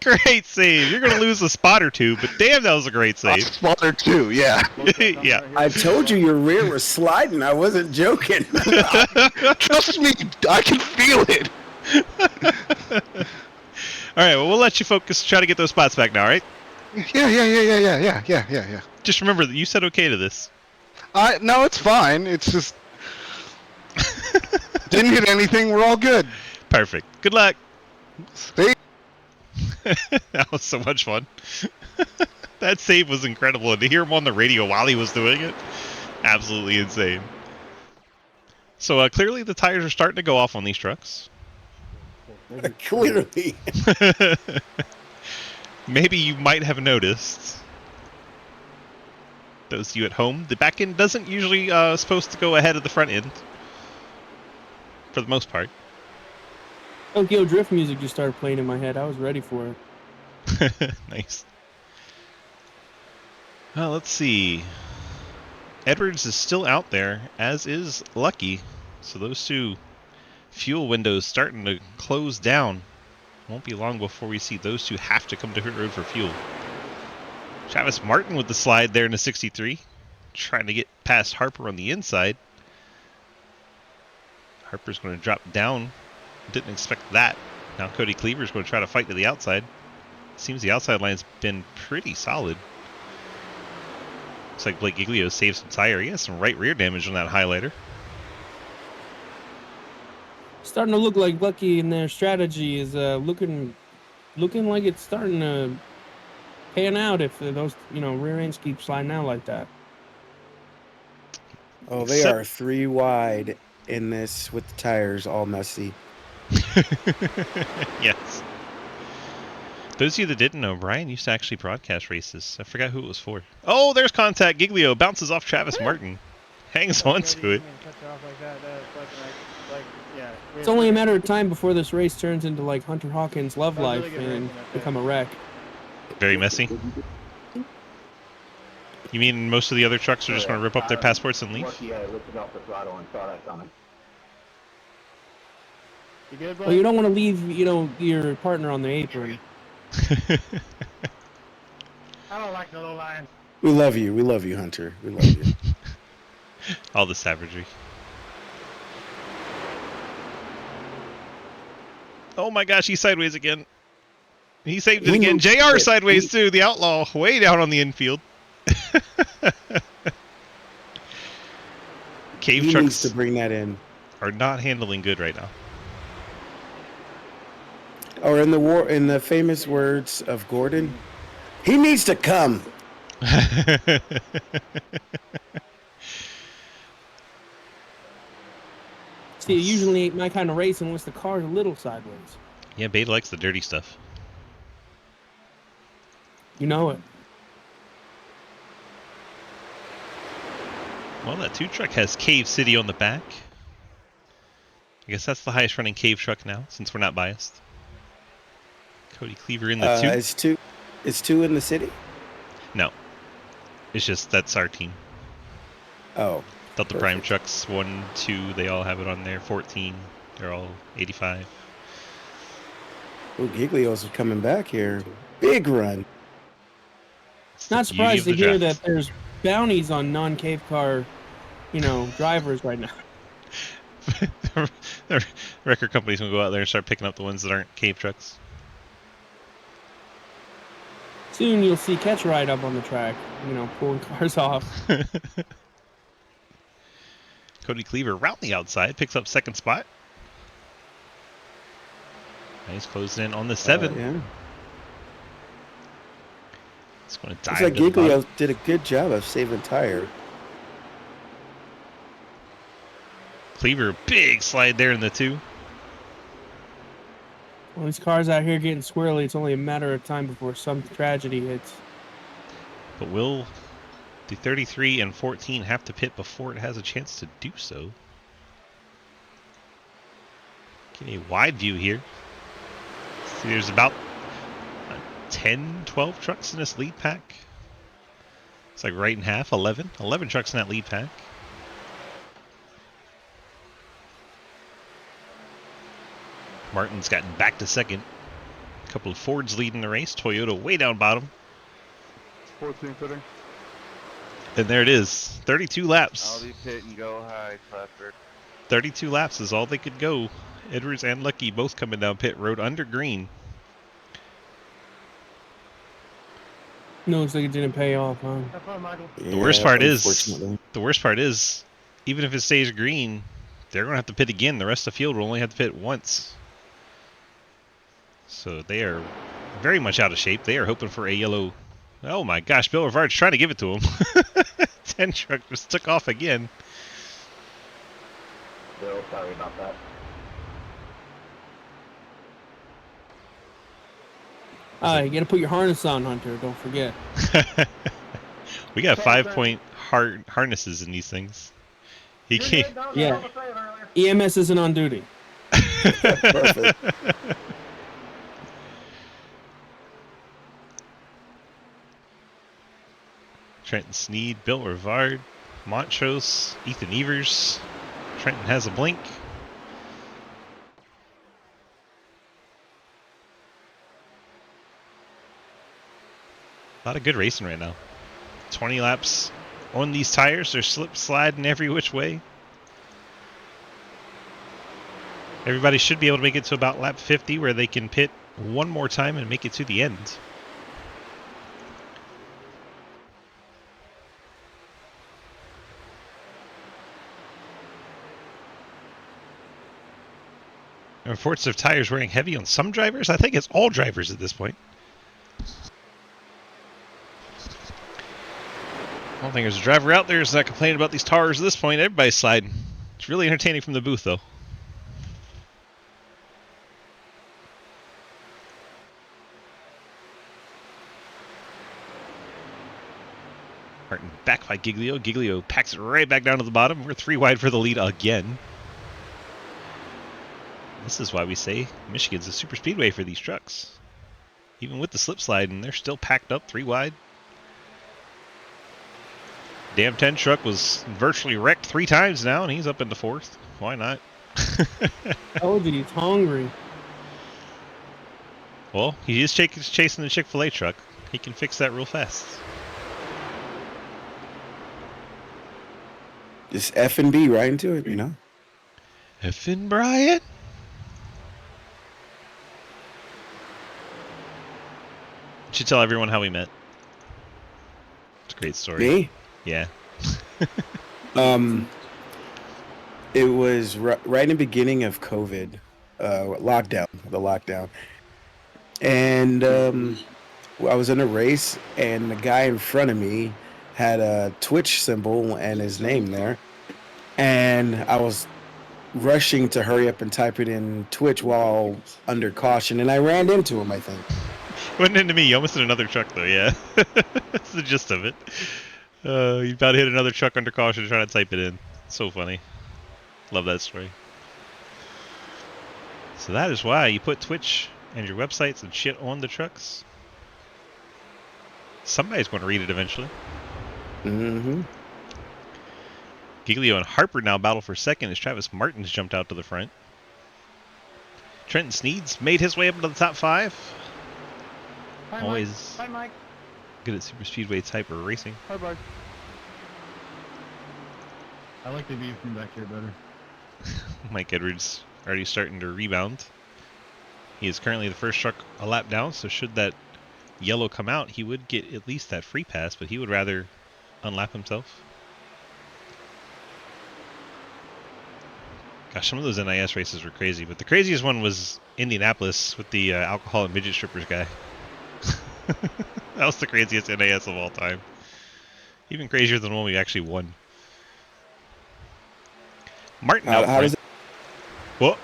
Great save. You're going to lose a spot or 2, but damn, that was a great save. Spotter too, yeah. Yeah. I told you your rear was sliding. I wasn't joking. Trust me, I can feel it. All right, well, we'll let you focus, try to get those spots back now, all right? Yeah. Just remember that you said okay to this. No, it's fine. It's just didn't hit anything. We're all good. Perfect. Good luck. Stay. That was so much fun. That save was incredible, and to hear him on the radio while he was doing it, absolutely insane. So clearly the tires are starting to go off on these trucks. Clearly. Maybe you might have noticed. Those of you at home, the back end doesn't usually supposed to go ahead of the front end. For the most part. Tokyo Drift music just started playing in my head. I was ready for it. Nice. Well, let's see. Edwards is still out there, as is Lucky. So those two fuel windows starting to close down. Won't be long before we see those two have to come to pit road for fuel. Travis Martin with the slide there in the 63. Trying to get past Harper on the inside. Harper's going to drop down. Didn't expect that. Now Cody Cleaver's going to try to fight to the outside. Seems the outside line's been pretty solid. Looks like Blake Giglio saved some tire. He has some right rear damage on that highlighter. Starting to look like Lucky and their strategy is looking like it's starting to pan out if those rear ends keep sliding out like that. Oh, they are 3 wide in this with the tires all messy. Yes. Those of you that didn't know, Brian used to actually broadcast races. I forgot who it was for. Oh, there's contact. Giglio bounces off Travis Martin. Hangs on to it. It's only a matter of time before this race turns into like Hunter Hawkins' Love Life and become a wreck. Very messy. You mean most of the other trucks are just going to rip up their passports and leave? Lucky I lifted off the throttle and saw that coming. You good, bud? Well, you don't want to leave, your partner on the apron. I don't like the little line. We love you. We love you, Hunter. We love you. All the savagery. Oh my gosh, he's sideways again. He saved it He again. moved JR quick. sideways too. The outlaw way down on the infield. Cave He needs trucks to bring that in. are not handling good right now. Or in the famous words of Gordon, he needs to come. See, it usually ain't my kind of race unless the car's a little sideways. Yeah, Beta likes the dirty stuff. You know it. Well, that 2 truck has Cave City on the back. I guess that's the highest running Cave truck now, since we're not biased. Cody Cleaver in the 2. It's two in the city? No. It's just, that's our team. Oh. Delta Prime trucks, 1, 2, they all have it on there. 14, they're all 85. Oh, Giglio's coming back here. Big run. It's the Not beauty surprised of to the hear draft. that there's bounties on non-cave car, drivers right now. The record company's gonna go out there and start picking up the ones that aren't cave trucks. Soon you'll see Catch Ride up on the track, pulling cars off. Cody Cleaver round the outside, picks up 2nd spot. Nice closing in on the 7. Yeah. It's going to dive. Looks like to the bottom. Giglio did a good job of saving tire. Cleaver, big slide there in the 2. Well, these cars out here getting squirrely. It's only a matter of time before some tragedy hits. But will the 33 and 14 have to pit before it has a chance to do so? Getting a wide view here. See, there's about 10, 12 trucks in this lead pack. It's like right in half, 11. 11 trucks in that lead pack. Martin's gotten back to 2nd. A couple of Fords leading the race. Toyota way down bottom. 14 footing. And there it is. 32 laps. I'll be pit and go high, Clapper. 32 laps is all they could go. Edwards and Lucky both coming down pit road under green. Looks like it didn't pay off, huh? Have fun, Michael. The worst part unfortunately. is, even if it stays green, they're going to have to pit again. The rest of the field will only have to pit once. So they are very much out of shape. They are hoping for a yellow. Oh my gosh, Bill Rivard's trying to give it to him. 10 truck just took off again. Bill, sorry about that. You gotta put your harness on, Hunter. Don't forget. We got 5-point harnesses in these things. He can't. Yeah. EMS isn't on duty. Perfect. Trenton Sneed, Bill Rivard, Montrose, Ethan Evers. Trenton has a blink. A lot of good racing right now. 20 laps on these tires. They're slip sliding every which way. Everybody should be able to make it to about lap 50 where they can pit one more time and make it to the end. Reports of tires wearing heavy on some drivers. I think it's all drivers at this point. I don't think there's a driver out there who's not complaining about these tires at this point. Everybody's sliding. It's really entertaining from the booth, though. Martin back by Giglio. Giglio packs it right back down to the bottom. We're 3 wide for the lead again. This is why we say Michigan's a super speedway for these trucks. Even with the slip slide, and they're still packed up 3 wide. Damn 10 truck was virtually wrecked 3 times now, and he's up into 4th. Why not? Oh, he's hungry. Well, he is chasing the Chick-fil-A truck. He can fix that real fast. Just F&B right into it, you know? Effin' Brian? Should tell everyone how we met. It's a great story. Me? Yeah. It was right in the beginning of COVID, the lockdown. And I was in a race, and the guy in front of me had a Twitch symbol and his name there. And I was rushing to hurry up and type it in Twitch while under caution, and I ran into him, I think. Went into me. You almost hit another truck, though, yeah. That's the gist of it. You about hit another truck under caution trying to type it in. So funny. Love that story. So that is why you put Twitch and your websites and shit on the trucks. Somebody's going to read it eventually. Mm-hmm. Giglio and Harper now battle for second as Travis Martin's jumped out to the front. Trenton Sneed's made his way up into the top 5. Hi, Always Mike. Hi, Mike. good at super speedway type of racing. Hi, bud. I like the view from back here better. Mike Edwards already starting to rebound. He is currently the first truck a lap down, so should that yellow come out, he would get at least that free pass, but he would rather unlap himself. Gosh, some of those NIS races were crazy, but the craziest one was Indianapolis with the alcohol and midget strippers guy. That was the craziest NIS of all time. Even crazier than the one we actually won. Martin out How does front. What?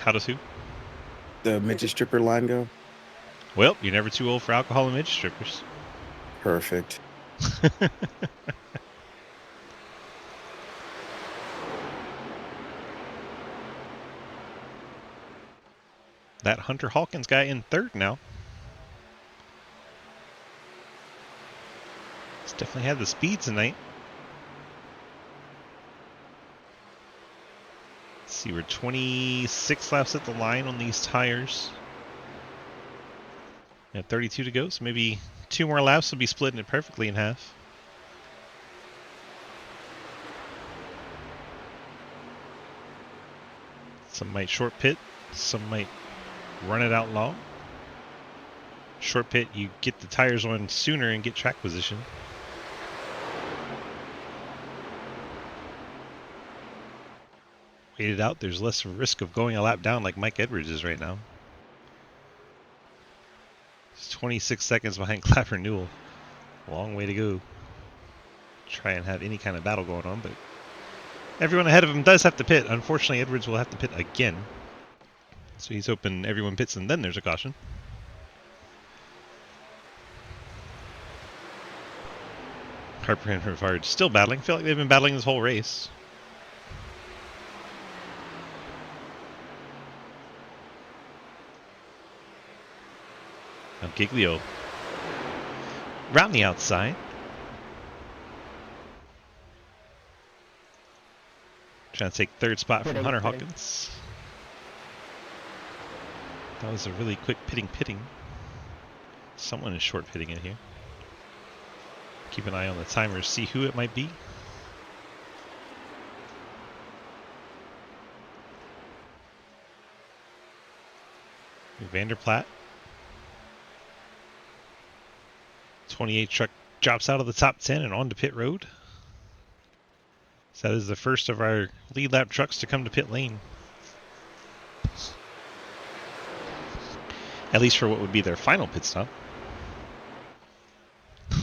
How does who? the midget stripper line go? Well, you're never too old for alcohol and midget strippers. Perfect. That Hunter Hawkins guy in 3rd now. He's definitely had the speed tonight. Let's see, we're 26 laps at the line on these tires. We have 32 to go, so maybe 2 more laps will be splitting it perfectly in half. Some might short pit, some might run it out long. Short pit, you get the tires on sooner and get track position. Wait it out, there's less risk of going a lap down like Mike Edwards is right now. He's 26 seconds behind Clapper Newell. Long way to go. Try and have any kind of battle going on, but everyone ahead of him does have to pit. Unfortunately, Edwards will have to pit again. So he's hoping everyone pits and then there's a caution. Harper and Rivard still battling. Feel like they've been battling this whole race. Now Giglio around the outside. Trying to take third spot from Pitting, Hunter pitting. Hawkins. That was a really quick pitting. Someone is short pitting in here. Keep an eye on the timer, see who it might be. Vanderplaat. 28 truck drops out of the top 10 and onto pit road. So that is the first of our lead lap trucks to come to pit lane. At least for what would be their final pit stop.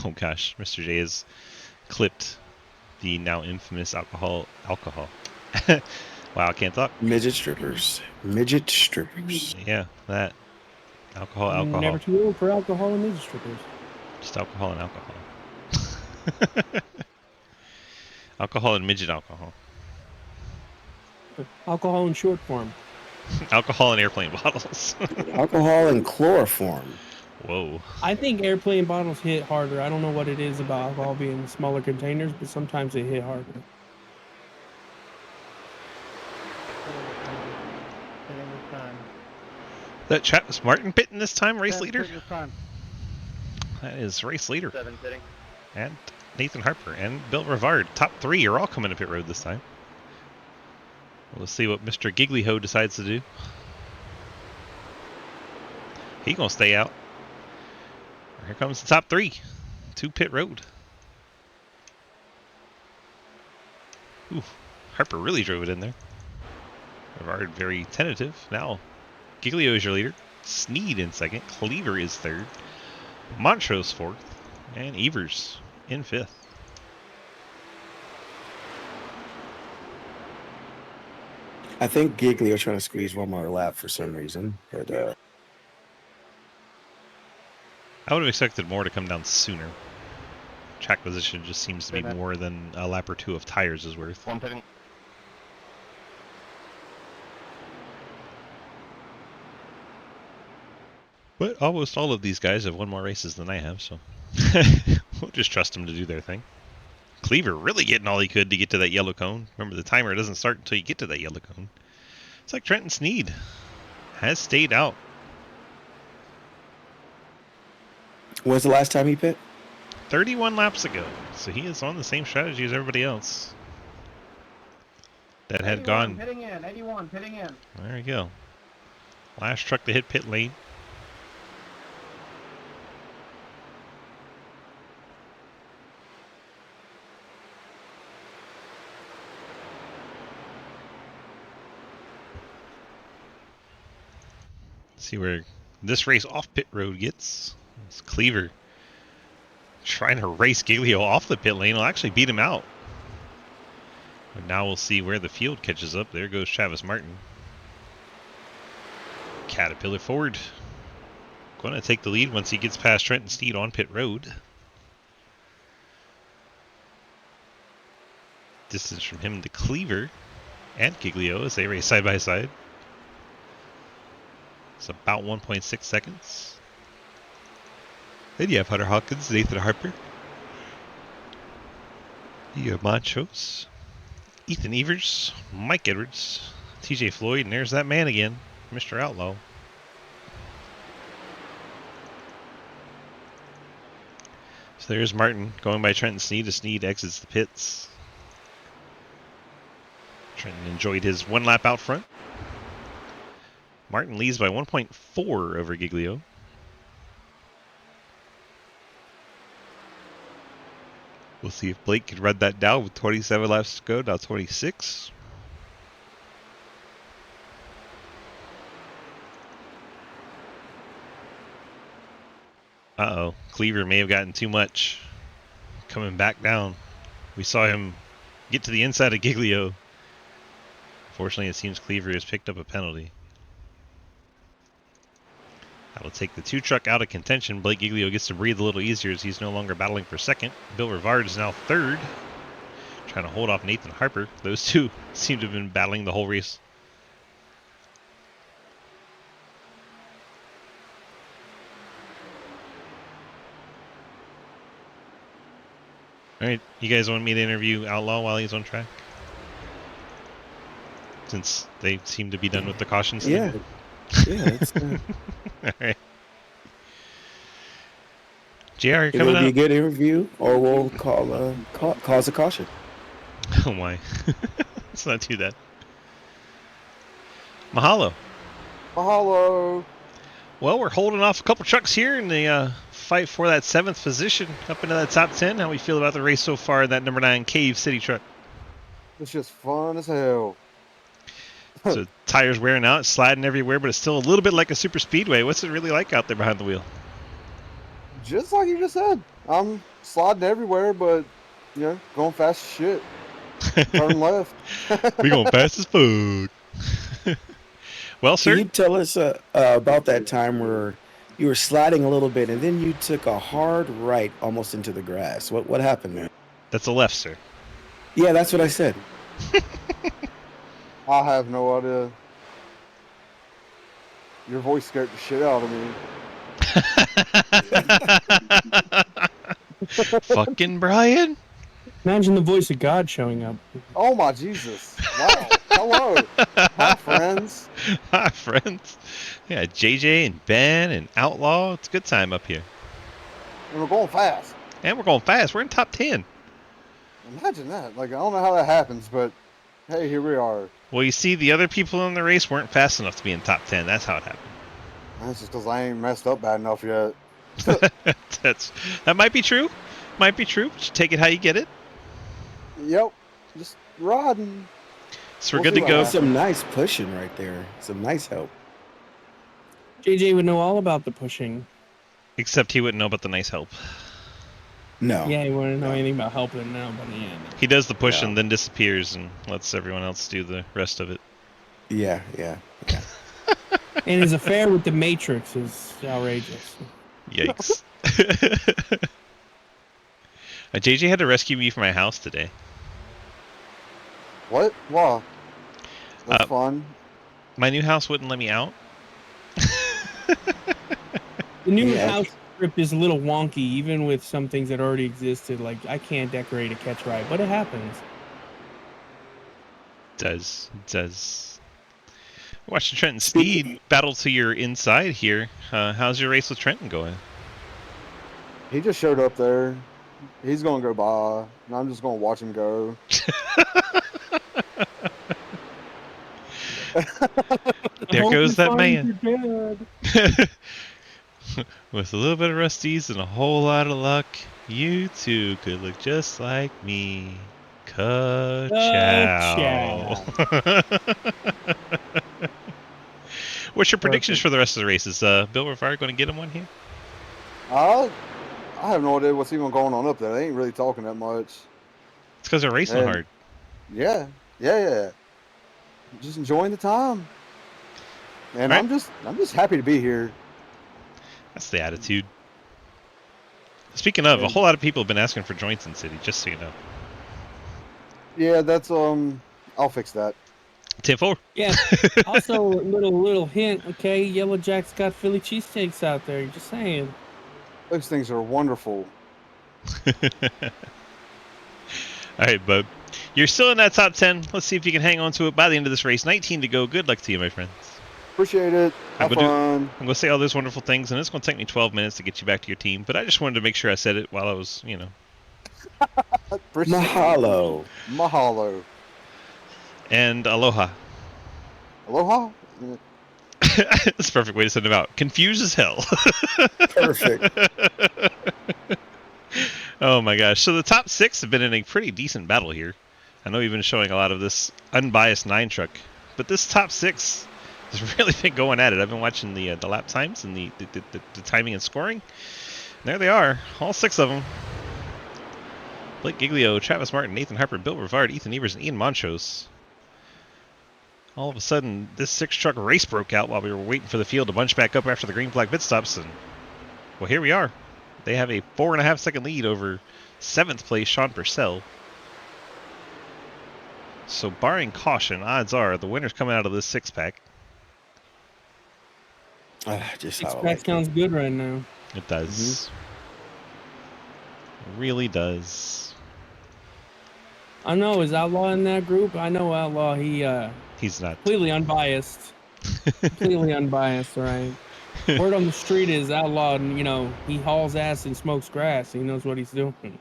Oh gosh, Mr. J has clipped the now infamous alcohol. Wow, I can't talk. Midget strippers. Midget strippers. Yeah, that. Alcohol. Never too old for alcohol and midget strippers. Just alcohol and alcohol. Alcohol and midget alcohol. Alcohol in short form. Alcohol and airplane bottles. Alcohol and chloroform. Whoa. I think airplane bottles hit harder. I don't know what it is about alcohol being in smaller containers, but sometimes they hit harder. That Travis Martin pitting this time, race leader? Pitting this time. That is race leader. 7 pitting. And Nathan Harper and Bill Rivard. Top 3 are all coming to pit road this time. We'll see what Mr. Giglio decides to do. He gonna stay out. Here comes the top 3 to pit road. Ooh, Harper really drove it in there. Rivard very tentative. Now, Giglio is your leader. Sneed in second. Cleaver is third. Montrose fourth. And Evers in fifth. I think Giglio trying to squeeze one more lap for some reason, but I would have expected more to come down sooner. Track position just seems to be Say that. more than a lap or 2 of tires is worth. 1 pitting. But almost all of these guys have won more races than I have, so we'll just trust them to do their thing. Cleaver really getting all he could to get to that yellow cone. Remember, the timer doesn't start until you get to that yellow cone. It's like Trenton Sneed has stayed out. when's the last time he pit? 31 laps ago, so he is on the same strategy as everybody else. That had gone. Pitting in, 81, pitting in. There we go. Last truck to hit pit lane. See where this race off pit road gets. It's Cleaver trying to race Giglio off the pit lane. Will actually beat him out. But now we'll see where the field catches up. There goes Travis Martin. Caterpillar Ford going to take the lead once he gets past Trenton Sneed on pit road. Distance from him to Cleaver and Giglio as they race side by side. It's about 1.6 seconds. Then you have Hunter Hawkins, Nathan Harper. You have Montrose, Ethan Evers, Mike Edwards, TJ Floyd, and there's that man again, Mr. Outlaw. So there's Martin going by Trenton Sneed as Sneed exits the pits. Trenton enjoyed his 1 lap out front. Martin leads by 1.4 over Giglio. We'll see if Blake can run that down with 27 laps to go, now 26. Uh-oh, Cleaver may have gotten too much. Coming back down. We saw him get to the inside of Giglio. Fortunately, it seems Cleaver has picked up a penalty. That'll take the 2 truck out of contention. Blake Giglio gets to breathe a little easier as he's no longer battling for second. Bill Rivard is now third, trying to hold off Nathan Harper. Those two seem to have been battling the whole race. All right, you guys want me to interview Outlaw while he's on track? since they seem to be done with the cautions. Yeah. Yeah. It's, All right. JR, you're it'll coming be a up. good interview, or we'll cause a caution. Oh my. Let's not do that. Mahalo. Mahalo. Well, we're holding off a couple trucks here in the fight for that 7th position up into that top 10. How we feel about the race so far in that number 9 Cave City truck? It's just fun as hell. So tires wearing out, sliding everywhere, but it's still a little bit like a super speedway. What's it really like out there behind the wheel? Just like you just said. I'm sliding everywhere, but, you know, going fast as shit. Turn left. We going fast as fuck. Well, sir. Can you tell us about that time where you were sliding a little bit and then you took a hard right almost into the grass? What happened there? That's a left, sir. Yeah, that's what I said. I have no idea. Your voice scared the shit out of me. Fucking Brian. Imagine the voice of God showing up. Oh my Jesus. Wow. Hello. Hi, friends. Hi, friends. Yeah, JJ and Ben and Outlaw. It's a good time up here. And we're going fast. And we're going fast. We're in top 10. Imagine that. Like, I don't know how that happens, but hey, here we are. Well, you see, the other people in the race weren't fast enough to be in top 10. That's how it happened. That's just because I ain't messed up bad enough yet. That might be true. Might be true. Just take it how you get it. Yep. Just riding. So we're We'll good see to what go. happens. Some nice pushing right there. Some nice help. JJ would know all about the pushing. Except he wouldn't know about the nice help. No. Yeah, he wouldn't know anything about helping now, but yeah. He does the push No. and then disappears and lets everyone else do the rest of it. Yeah, yeah. And his affair with the Matrix is outrageous. Yikes. JJ had to rescue me from my house today. What? Wow. That's fun. My new house wouldn't let me out. The new Yeah. house script is a little wonky, even with some things that already existed. Like, I can't decorate a catch ride, but it happens. Does. Watching Trenton Speed battle to your inside here. How's your race with Trenton going? He just showed up there. He's going to go by, and I'm just going to watch him go. There Hope goes he that finds man. your dad. With a little bit of rusties and a whole lot of luck, you two could look just like me. Ka-chow. What's your predictions for the rest of the races? Bill Rivard going to get him one here? I have no idea what's even going on up there. They ain't really talking that much. It's because they're racing And- hard. Yeah. Just enjoying the time. And Right. I'm just happy to be here. That's the attitude. Speaking of, a whole lot of people have been asking for joints in City, just so you know. Yeah, that's I'll fix that. 10-4. Yeah. Also, little hint, okay? Yellow Jack's got Philly cheesesteaks out there. Just saying. Those things are wonderful. All right, bud. You're still in that top 10. Let's see if you can hang on to it by the end of this race. 19 to go. Good luck to you, my friends. Appreciate it. Have I'm gonna fun. I'm going to say all those wonderful things, and it's going to take me 12 minutes to get you back to your team, but I just wanted to make sure I said it while I was, Appreciate it. Mahalo. Mahalo. And aloha. Aloha. That's a perfect way to send them out. Confused as hell. Perfect. Oh my gosh. So the top 6 have been in a pretty decent battle here. I know we've been showing a lot of this unbiased 9 truck, but this top 6 has really been going at it. I've been watching the lap times and the timing and scoring. And there they are, all 6 of them. Blake Giglio, Travis Martin, Nathan Harper, Bill Rivard, Ethan Evers, and Ian Montrose. All of a sudden, this 6-truck race broke out while we were waiting for the field to bunch back up after the green flag pit stops, and well, here we are. They have a 4.5-second lead over 7th place Sean Purcell. So barring caution, odds are the winner's coming out of this 6-pack. Just Six how I pack like sounds good right now. It does. It really does. I know, is Outlaw in that group? I know Outlaw, he He's not. Completely unbiased. Completely unbiased, right? Word on the street is outlawed, and he hauls ass and smokes grass. He knows what he's doing.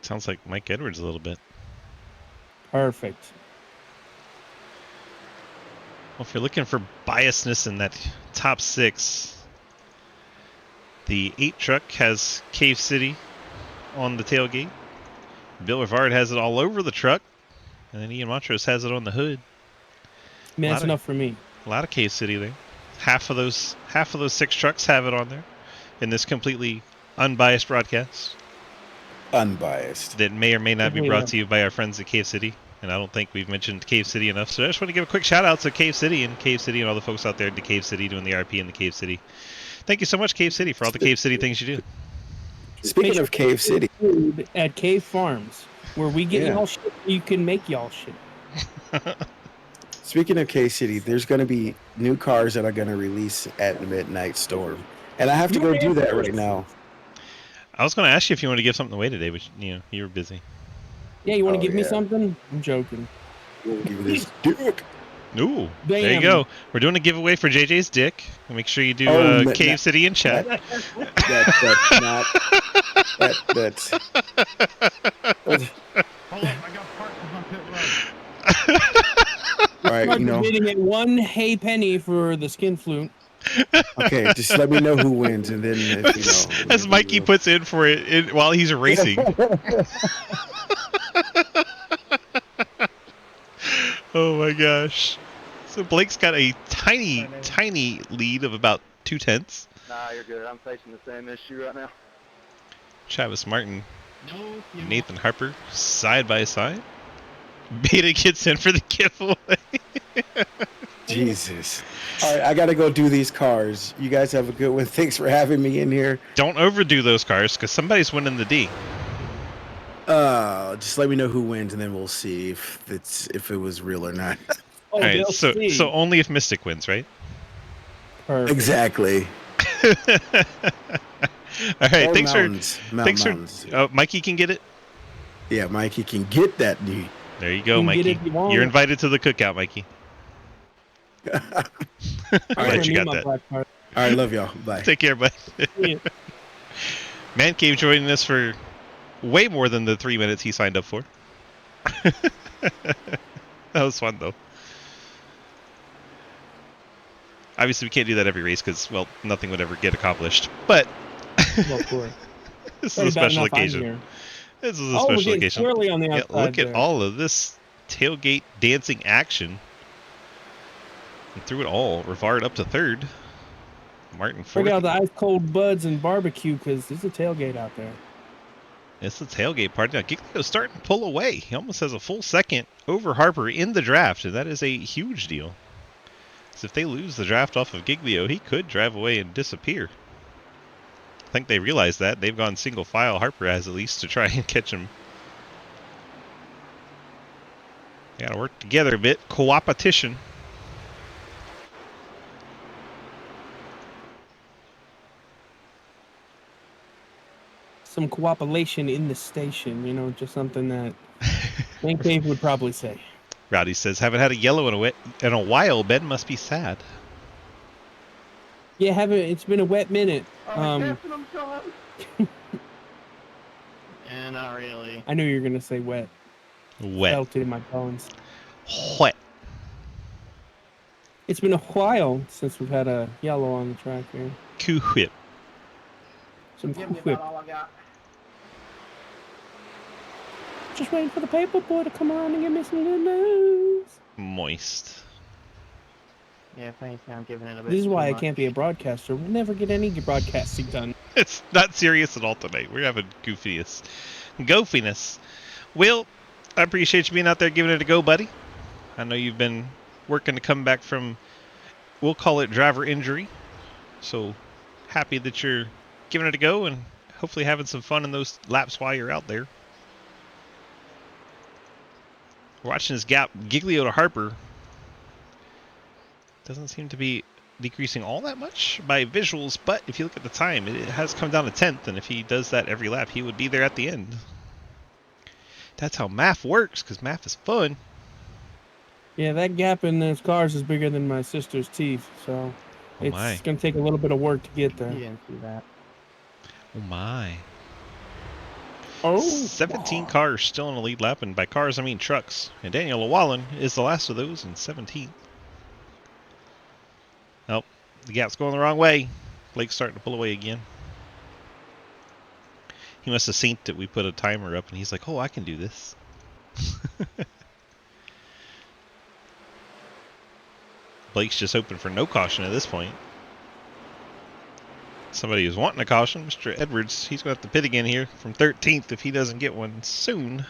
Sounds like Mike Edwards a little bit. Perfect. Well, if you're looking for biasness in that top 6, the 8 truck has Cave City on the tailgate. Bill Rivard has it all over the truck, and then Ian Montrose has it on the hood. Man, that's enough for me. A lot of Cave City there. Half of those 6 trucks have it on there in this completely unbiased broadcast. Unbiased. That may or may not be brought to you by our friends at Cave City. And I don't think we've mentioned Cave City enough. So I just want to give a quick shout out to Cave City and all the folks out there at the Cave City doing the RP in the Cave City. Thank you so much, Cave City, for all the Cave City things you do. Speaking of Cave City, food at Cave Farms, where we get y'all shit, you can make y'all shit. Speaking of Cave City, there's going to be new cars that are going to release at the Midnight Storm, and I have to go do that right now. I was going to ask you if you wanted to give something away today, but you were busy. Yeah, you want to give me something? I'm joking. We'll give you this dick. Ooh, there you go. We're doing a giveaway for JJ's dick. Make sure you do Cave City in chat. That's not. That's. Hold up, I got parts of my pit road. All right, Bidding at 1 hay penny for the skin flute. Okay, just let me know who wins, and then if, as Mikey puts in for it while he's racing. Oh my gosh! So Blake's got a tiny lead of about 2/10. Nah, you're good. I'm facing the same issue right now. Travis Martin, Nathan Harper, side by side. Beta gets in for the giveaway. Jesus. All right, I got to go do these cars. You guys have a good one. Thanks for having me in here. Don't overdo those cars, because somebody's winning the D. Just let me know who wins, and then we'll see if it was real or not. All right, so only if Mystic wins, right? Perfect. Exactly. All right, or thanks mountains. for Mikey can get it. Yeah, Mikey can get that D. There you go, Mikey. You're invited to the cookout, Mikey. All right, you got that. All right, love y'all. Bye. Take care, bud. Man Cave joining us for way more than the 3 minutes he signed up for. That was fun, though. Obviously, we can't do that every race because, well, nothing would ever get accomplished. But Well, of course. This is a special occasion. This is a special occasion. On the outside look at all of this tailgate dancing action. And through it all, Rivard up to third. Martin fourth. Bring out the ice cold buds and barbecue because there's a tailgate out there. It's the tailgate party. Now, Giglio's starting to pull away. He almost has a full second over Harper in the draft, and that is a huge deal. So if they lose the draft off of Giglio, he could drive away and disappear. I think they realize that. They've gone single file. Harper has at least to try and catch him. They gotta work together a bit. Co-opetition. Some cooperation in the station, just something that Man Cave would probably say. Rowdy says, haven't had a yellow in a while. Ben must be sad. Yeah, it's been a wet minute. Yeah, not really. I knew you were gonna say wet. Wet. Felt it in my bones. Wet. It's been a while since we've had a yellow on the track here. Cool-whip. Some cool-whip. Just waiting for the paper boy to come around and give me some good news. Moist. Yeah, if anything, I'm giving it a bit. This is why I much. can't be a broadcaster. We'll never get any broadcasting done. It's not serious at all tonight. We're having goofiness. Will, I appreciate you being out there giving it a go, buddy. I know you've been working to come back from, we'll call it driver injury. So happy that you're giving it a go and hopefully having some fun in those laps while you're out there. We're watching this gap, Giglio to Harper. Doesn't seem to be decreasing all that much by visuals, but if you look at the time, it has come down to 10th, and if he does that every lap, he would be there at the end. That's how math works, because math is fun. Yeah, that gap in those cars is bigger than my sister's teeth, so Oh it's my. gonna take a little bit of work to get there. You didn't see that. Oh my. Oh, 17 cars still in the lead lap, and by cars I mean trucks. And Daniel Llewellyn is the last of those in 17th. Nope, the gap's going the wrong way. Blake's starting to pull away again. He must have seen that we put a timer up, and he's like, oh, I can do this. Blake's just hoping for no caution at this point. Somebody is wanting a caution. Mr. Edwards, he's going to have to pit again here from 13th if he doesn't get one soon.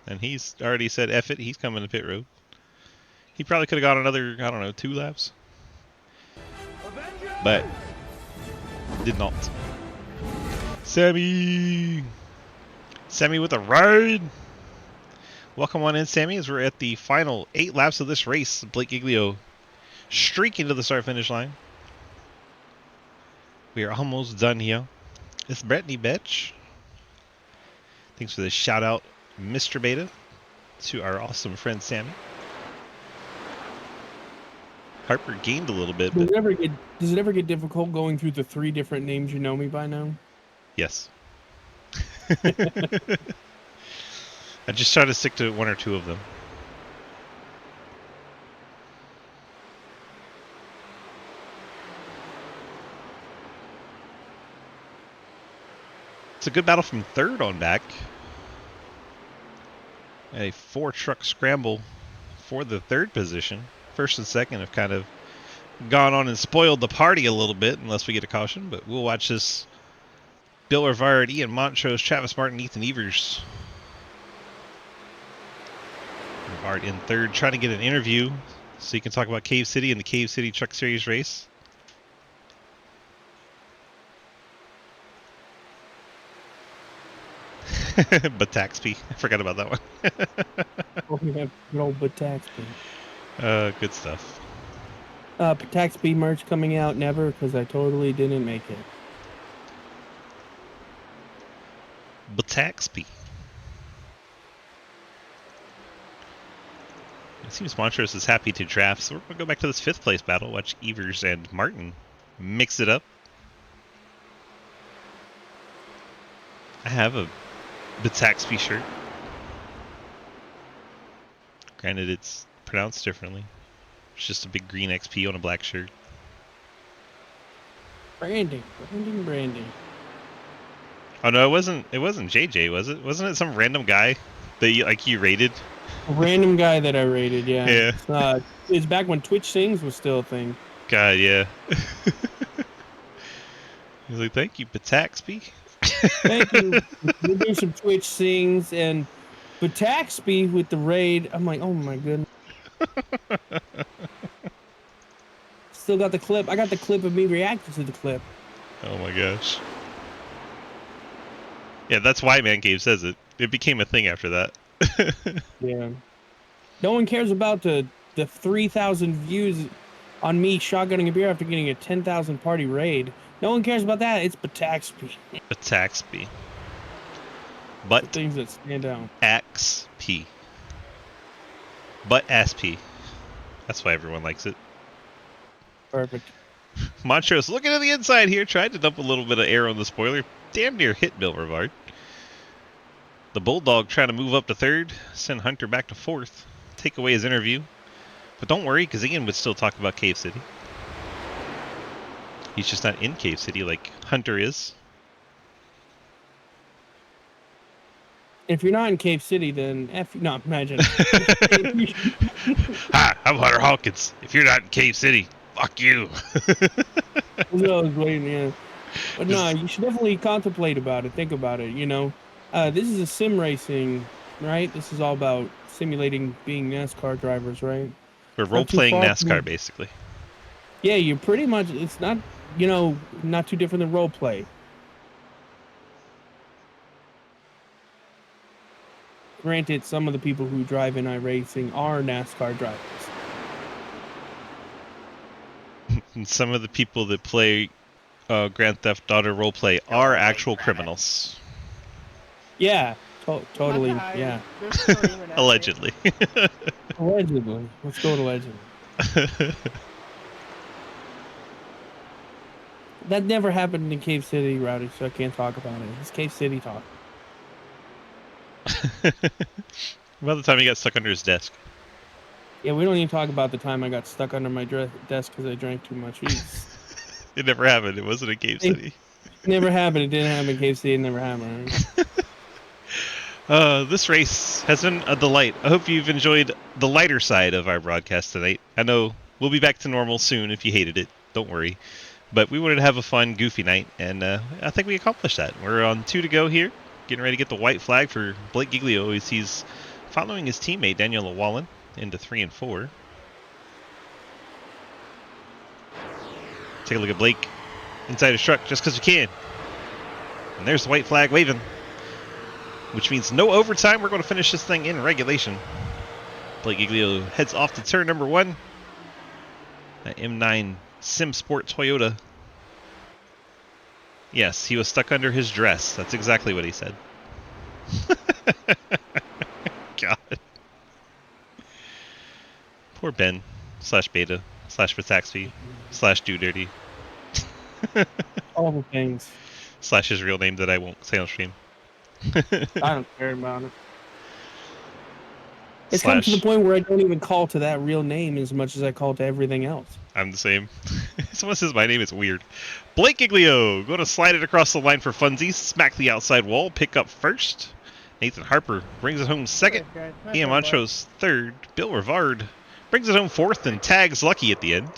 And he's already said F it, he's coming to pit road. He probably could have got another, I don't know, 2 laps. But did not. Sammy! Sammy with a ride! Welcome on in, Sammy, as we're at the final 8 laps of this race. Blake Giglio streaking to the start-finish line. We are almost done here. It's Brittany Betch. Thanks for the shout-out, Mr. Beta, to our awesome friend Sammy. Harper gained a little bit, but does it ever get difficult going through the 3 different names you know me by now? yes. I just try to stick to 1 or 2 of them. It's a good battle from 3rd on back. A 4-truck scramble for the 3rd position. 1st and 2nd have kind of gone on and spoiled the party a little bit, unless we get a caution. But we'll watch this. Bill Rivard, Ian Montrose, Travis Martin, Ethan Evers. Rivard in 3rd, trying to get an interview so he can talk about Cave City and the Cave City Truck Series race. Bataxby. I forgot about that one. Oh, we have good old Bataxby. Good stuff. Bataxby merch coming out never, because I totally didn't make it. Bataxby. It seems Montrose is happy to draft, so we're going to go back to this 5th place battle. Watch Evers and Martin mix it up. I have a Bataxby shirt. Granted, it's pronounced differently. It's just a big green XP on a black shirt. Branding. Oh no, it wasn't JJ, was it? Wasn't it some random guy that you rated? A random guy that I rated, yeah. Yeah. It's back when Twitch Sings was still a thing. God, yeah. He's like, thank you, Bataxby. Thank you. We'll do some Twitch Sings and Bataxby with the raid. I'm like, oh my goodness. Still got the clip. I got the clip of me reacting to the clip. Oh my gosh. Yeah, that's why Man Cave says it. It became a thing after that. Yeah. No one cares about the 3,000 views on me shotgunning a beer after getting a 10,000 party raid. No one cares about that. It's Bataxby. Bataxby. The But things that stand out. XP. But SP. That's why everyone likes it. Perfect. Montrose looking at the inside here, tried to dump a little bit of air on the spoiler. Damn near hit Bill Rivard. The Bulldog trying to move up to 3rd, send Hunter back to 4th, take away his interview. But don't worry, because Ian would still talk about Cave City. He's just not in Cave City like Hunter is. If you're not in Cave City, then no, imagine. Hi, I'm Hunter Hawkins. If you're not in Cave City, fuck you. I was waiting, yeah. But no, you should definitely contemplate about it. Think about it, you know. This is a sim racing, right? This is all about simulating being NASCAR drivers, right? We're role-playing NASCAR, basically. Yeah, you pretty much, it's not, you know, not too different than role play. Granted, some of the people who drive in iRacing are NASCAR drivers. And some of the people that play Grand Theft Auto roleplay are actual criminals. Yeah, Totally, Okay, yeah. just screaming at me. Allegedly. Allegedly. Let's go to allegedly. That never happened in Cave City, Rowdy, so I can't talk about it. It's Cave City talk. About the time he got stuck under his desk. Yeah, we don't even talk about the time I got stuck under my desk because I drank too much. Jeez. It never happened. It wasn't in Cave City. Never happened. It didn't happen in Cave City. It never happened. This race has been a delight. I hope you've enjoyed the lighter side of our broadcast tonight. I know we'll be back to normal soon if you hated it. Don't worry. But we wanted to have a fun, goofy night, and I think we accomplished that. We're on 2 to go here, getting ready to get the white flag for Blake Giglio as he's following his teammate Daniel Wallen into 3 and 4. Take a look at Blake inside his truck just because we can. And there's the white flag waving, which means no overtime. We're going to finish this thing in regulation. Blake Giglio heads off to turn number 1. That M9 Sim Sport Toyota. Yes, he was stuck under his dress. That's exactly what he said. God. Poor Ben / Beta / Pataxby / Do Dirty All the things. / his real name that I won't say on stream. I don't care about it. It's come to the point where I don't even call to that real name as much as I call to everything else. I'm the same. Someone says my name is weird. Blake Giglio, going to slide it across the line for funsies, smack the outside wall, pick up first. Nathan Harper brings it home second. Ian Montrose third. Bill Rivard brings it home fourth and tags Lucky at the end.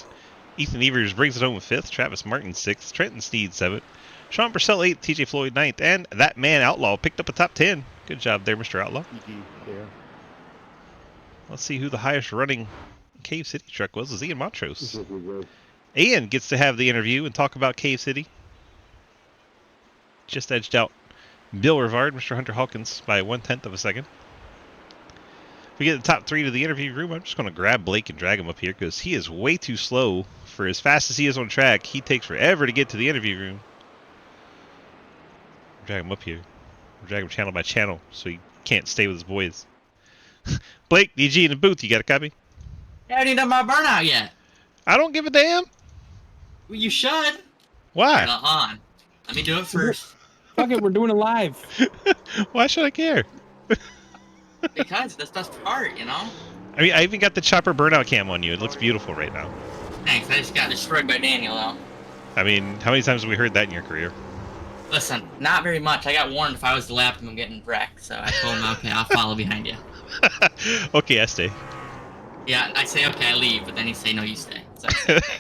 Ethan Evers brings it home fifth. Travis Martin sixth. Trenton Sneed seventh. Sean Purcell 8th, TJ Floyd 9th, and that man Outlaw picked up a top 10. Good job there, Mr. Outlaw. Let's see who the highest running Cave City truck was. It was Ian Montrose. Ian gets to have the interview and talk about Cave City. Just edged out Bill Rivard, Mr. Hunter Hawkins, by 1/10 of a second. If we get the top 3 to the interview room, I'm just going to grab Blake and drag him up here because he is way too slow for as fast as he is on track. He takes forever to get to the interview room. Drag him up here. Drag him channel by channel so he can't stay with his boys. Blake, DG in the booth, you got a copy? I haven't even done my burnout yet. I don't give a damn. Well, you should. Why? Hold on. Let me do it first. Fuck it, we're doing it live. Why should I care? Because that's the best part, you know? I mean, I even got the chopper burnout cam on you. It looks beautiful right now. Thanks, I just got destroyed by Daniel, though. I mean, how many times have we heard that in your career? Listen, not very much. I got warned if I was the lap him getting wrecked, so I told him, okay, I'll follow behind you. Okay, I stay. Yeah, I say, okay, I leave, but then he say, no, you stay. So I say, okay.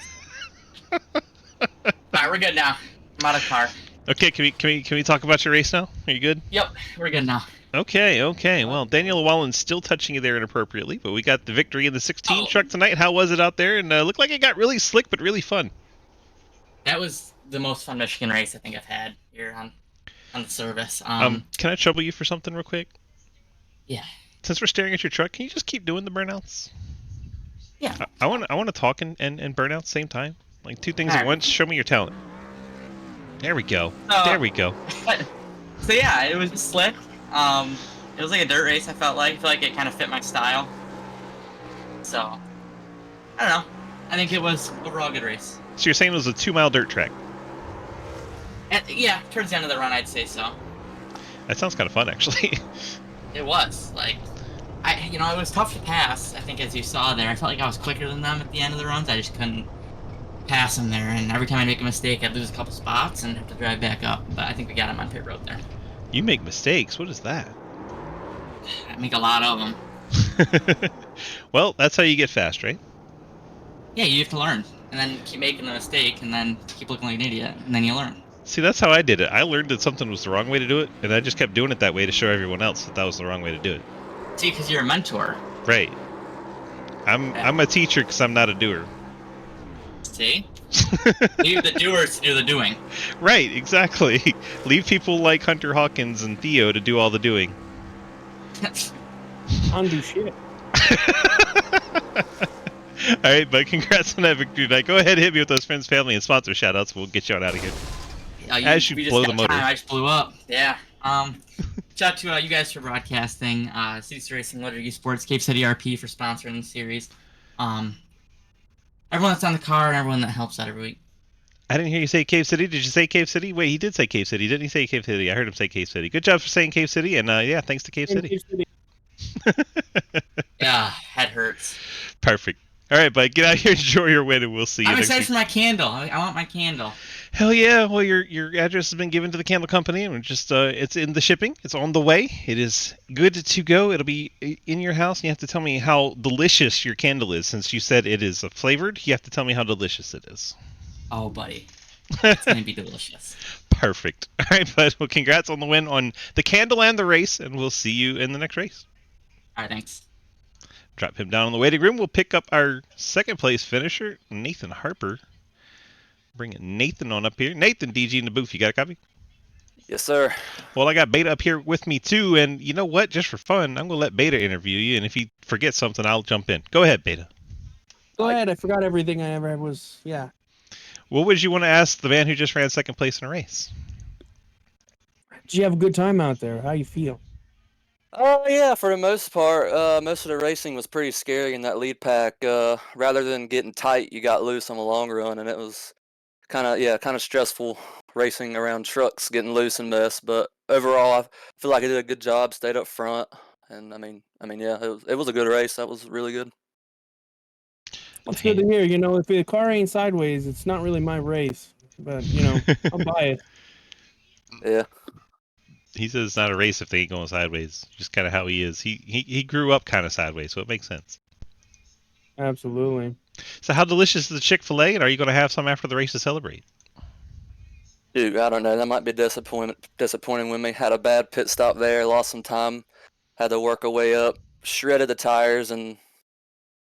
Alright, we're good now. I'm out of the car. Okay, can we talk about your race now? Are you good? Yep, we're good now. Okay. Well, Daniel Wallen's still touching you there inappropriately, but we got the victory in the 16 truck tonight. How was it out there? And looked like it got really slick, but really fun. That was the most fun Michigan race I think I've had here on the service. Can I trouble you for something real quick? Yeah. Since we're staring at your truck, can you just keep doing the burnouts? Yeah. I want to talk and burn out at the same time. Like 2 things at once. Show me your talent. There we go. There we go. So yeah, it was just slick. It was like a dirt race. I feel like it kind of fit my style. So I don't know. I think it was overall a good race. So you're saying it was a 2-mile dirt track? Yeah, towards the end of the run, I'd say so. That sounds kind of fun, actually. It was like, it was tough to pass. I think as you saw there, I felt like I was quicker than them at the end of the runs. I just couldn't pass them there, and every time I make a mistake, I'd lose a couple spots and have to drive back up. But I think we got him on pit road there. You make mistakes? What is that? I make a lot of them. Well, that's how you get fast, right? Yeah, you have to learn, and then keep making the mistake, and then keep looking like an idiot, and then you learn. See, that's how I did it. I learned that something was the wrong way to do it, and I just kept doing it that way to show everyone else that was the wrong way to do it. See, because you're a mentor. Right. I'm a teacher because I'm not a doer. See? Leave the doers to do the doing. Right, exactly. Leave people like Hunter Hawkins and Theo to do all the doing. Undo shit. Alright, but congrats on that victory tonight. Go ahead and hit me with those friends, family, and sponsor shoutouts. We'll get you on out of here. As you blow the motor. I just blew up. Yeah. Shout out to you guys for broadcasting, City Racing, Letter Esports, Cape City RP for sponsoring the series. Everyone that's on the car and everyone that helps out every week. I didn't hear you say Cave City. Did you say Cave City? Wait, he did say Cave City. Didn't he say Cave City? I heard him say Cave City. Good job for saying Cave City, and yeah, thanks to Cave City. Yeah, head hurts. Perfect. All right, bud, get out here, enjoy your win, and we'll see you I'm next excited week. for my candle. I want my candle. Hell yeah! Well, your address has been given to the candle company, and we're just it's in the shipping. It's on the way. It is good to go. It'll be in your house, and you have to tell me how delicious your candle is. Since you said it is flavored, you have to tell me how delicious it is. Oh, buddy. It's going to be delicious. Perfect. All right, bud. Well, congrats on the win on the candle and the race, and we'll see you in the next race. All right, thanks. Drop him down in the waiting room. We'll pick up our second place finisher, Nathan Harper. Bring Nathan on up here. Nathan, DG in the booth. You got a copy? Yes, sir. Well, I got Beta up here with me too, and you know what? Just for fun, I'm gonna let Beta interview you, and if he forgets something, I'll jump in. Go ahead, Beta. Go ahead. I forgot everything I ever was. Yeah. What would you want to ask the man who just ran second place in a race? Did you have a good time out there? How you feel? Oh yeah, for the most part, most of the racing was pretty scary in that lead pack. Rather than getting tight, you got loose on the long run, and it was kind of stressful racing around trucks, getting loose and mess. But overall, I feel like I did a good job, stayed up front, and I mean, yeah, it was a good race. That was really good. It's good to hear. You know, if the car ain't sideways, it's not really my race. But you know, I'll buy it. Yeah. He says it's not a race if they ain't going sideways. Just kind of how he is. He grew up kind of sideways, so it makes sense. Absolutely. So how delicious is the Chick-fil-A, and are you going to have some after the race to celebrate? Dude, I don't know. That might be disappointing with me. Had a bad pit stop there, lost some time, had to work our way up, shredded the tires, and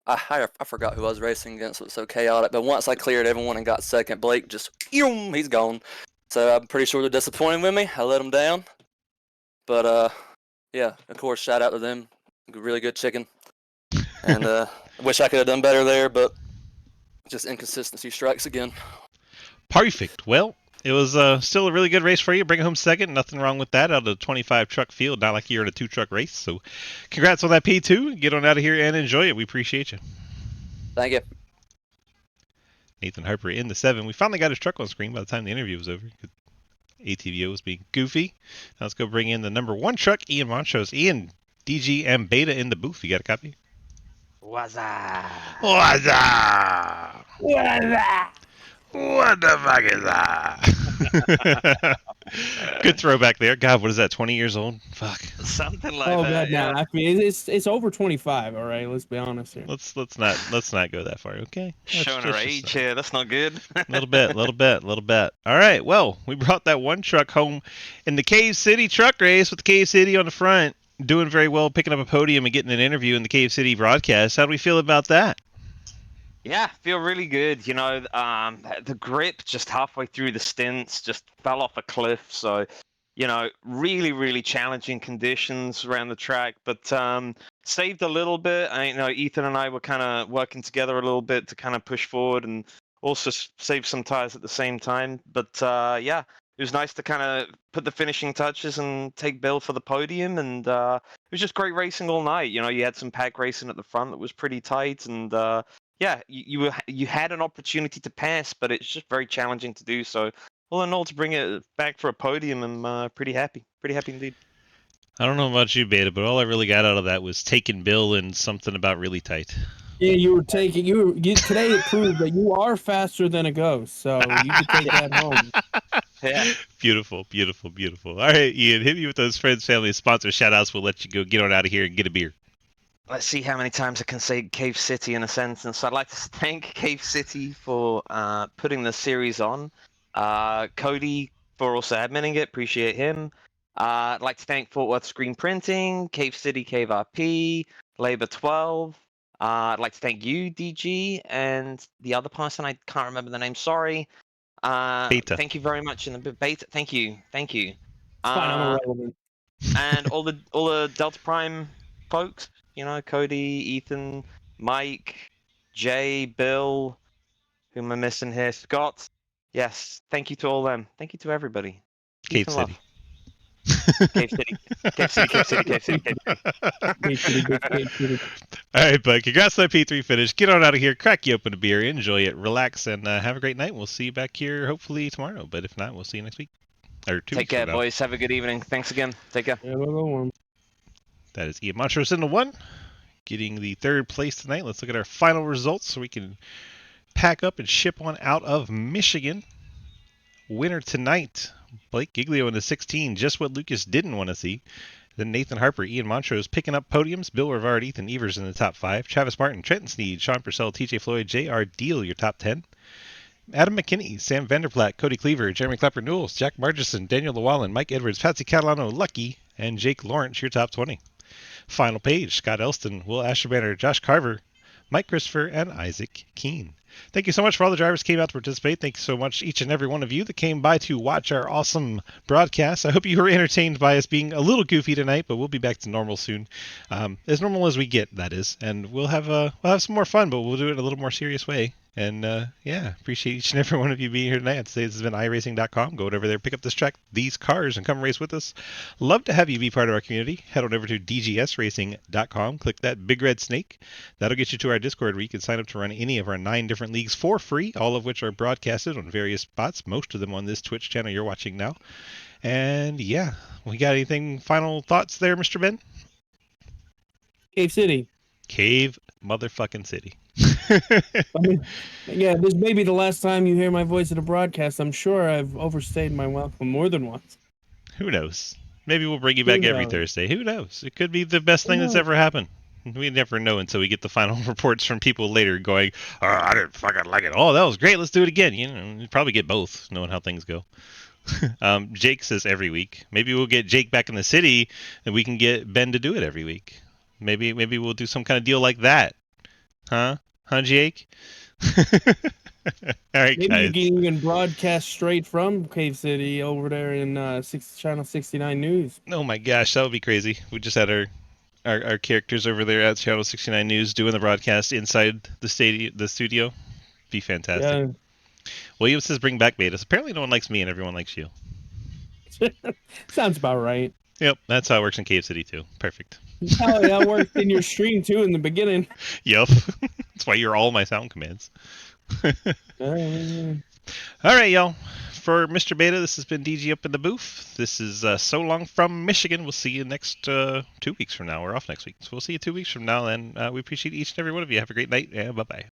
I forgot who I was racing against. It was so chaotic. But once I cleared everyone and got second, Blake just, he's gone. So I'm pretty sure they're disappointed with me. I let them down. But, yeah, of course, shout out to them. Really good chicken. And I wish I could have done better there, but just inconsistency strikes again. Perfect. Well, it was still a really good race for you. Bring it home second. Nothing wrong with that out of the 25 truck field. Not like you're in a 2-truck race. So congrats on that P2. Get on out of here and enjoy it. We appreciate you. Thank you. Nathan Harper in the 7. We finally got his truck on screen by the time the interview was over. ATVO was being goofy. Now let's go bring in the number 1 truck, Ian Montrose. Ian, DG, and Beta in the booth. You got a copy? What's up? What's up? What's up? What the fuck is that? Good throwback there. God, what is that? 20 years old? Fuck. Something like Oh that. God, no. I mean, it's over 25. All right, let's be honest here. Let's not go that far, okay? Showing our age here. That's not good. Little bit. All right. Well, we brought that 1 truck home in the Cave City truck race with the Cave City on the front, doing very well, picking up a podium and getting an interview in the Cave City broadcast. How do we feel about that? Yeah, feel really good. You know, the grip just halfway through the stints just fell off a cliff. So, you know, really, really challenging conditions around the track, but saved a little bit. You know, Ethan and I were kind of working together a little bit to kind of push forward and also save some tires at the same time. But yeah, it was nice to kind of put the finishing touches and take Bill for the podium. And it was just great racing all night. You know, you had some pack racing at the front that was pretty tight, and yeah, you had an opportunity to pass, but it's just very challenging to do so. All in all, to bring it back for a podium, I'm pretty happy. Pretty happy indeed. I don't know about you, Beta, but all I really got out of that was taking Bill and something about really tight. Yeah, today it proved that you are faster than a ghost, so you can take that home. Yeah. Beautiful. All right, Ian, hit me with those friends, family, sponsor shout-outs. We'll let you go get on out of here and get a beer. Let's see how many times I can say Cave City in a sentence. I'd like to thank Cave City for putting the series on. Cody for also adminning it. Appreciate him. I'd like to thank Fort Worth Screen Printing, Cave City, Cave RP, Labor 12. I'd like to thank you, DG, and the other person. I can't remember the name. Sorry. Beta. Thank you very much. In the Beta. Thank you. It's fine, I'm irrelevant. And all the Delta Prime folks. You know, Cody, Ethan, Mike, Jay, Bill, who am I missing here? Scott. Yes, thank you to all them. Thank you to everybody. Cave Peace and City. love. Cave City, Cave City, Cave City, Cave City, Cave City. All right, bud. Congrats on that P3 finish. Get on out of here. Crack you open a beer. Enjoy it. Relax, and have a great night. We'll see you back here hopefully tomorrow. But if not, we'll see you next week. Or 2 Take weeks from care, now. boys. Have a good evening. Thanks again. Take care. Yeah, That is Ian Montrose in the 1, getting the 3rd place tonight. Let's look at our final results so we can pack up and ship on out of Michigan. Winner tonight, Blake Giglio in the 16, just what Lucas didn't want to see. Then Nathan Harper, Ian Montrose picking up podiums. Bill Rivard, Ethan Evers in the top 5. Travis Martin, Trenton Sneed, Sean Purcell, TJ Floyd, J.R. Deal, your top 10. Adam McKinney, Sam Vanderplatt, Cody Cleaver, Jeremy Clapper Newells, Jack Margison, Daniel Llewellyn, Mike Edwards, Patsy Catalano, Lucky, and Jake Lawrence, your top 20. Final page, Scott Elston, Will Asherbanner, Josh Carver, Mike Christopher, and Isaac Keene. Thank you so much for all the drivers who came out to participate. Thank you so much, each and every one of you that came by to watch our awesome broadcast. I hope you were entertained by us being a little goofy tonight, but we'll be back to normal soon. As normal as we get, that is. And we'll have some more fun, but we'll do it in a little more serious way. And yeah, appreciate each and every one of you being here tonight. Today this has been iRacing.com. Go over there, pick up this track, these cars, and come race with us. Love to have you be part of our community. Head on over to DGSRacing.com. Click that big red snake. That'll get you to our Discord where you can sign up to run any of our 9 different leagues for free, all of which are broadcasted on various spots, most of them on this Twitch channel you're watching now. And yeah, we got anything final thoughts there, Mr. Ben? Cave City. Cave motherfucking City. I mean, yeah, this may be the last time you hear my voice at a broadcast. I'm sure I've overstayed my welcome more than once. Who knows? Maybe we'll bring you back every Thursday. Who knows? It could be the best thing that's ever happened. We never know until we get the final reports from people later going, oh, I didn't fucking like it. Oh, that was great. Let's do it again. You know, you probably get both, knowing how things go. Jake says every week. Maybe we'll get Jake back in the city and we can get Ben to do it every week. Maybe we'll do some kind of deal like that. Huh, Jake? All right, maybe guys. you can even broadcast straight from Cave City over there in Channel 69 News. Oh my gosh, that would be crazy. We just had our characters over there at Channel 69 News doing the broadcast inside the studio. Be fantastic. Yeah. William says bring back Betas. Apparently no one likes me and everyone likes you. Sounds about right. Yep, that's how it works in Cave City too. Perfect. Oh, that worked in your stream too in the beginning. Yep. That's why you're all my sound commands. All right, y'all. For Mr. Beta, this has been DG up in the booth. This is so long from Michigan. We'll see you next 2 weeks from now. We're off next week. So we'll see you 2 weeks from now. And we appreciate each and every one of you. Have a great night. And bye-bye.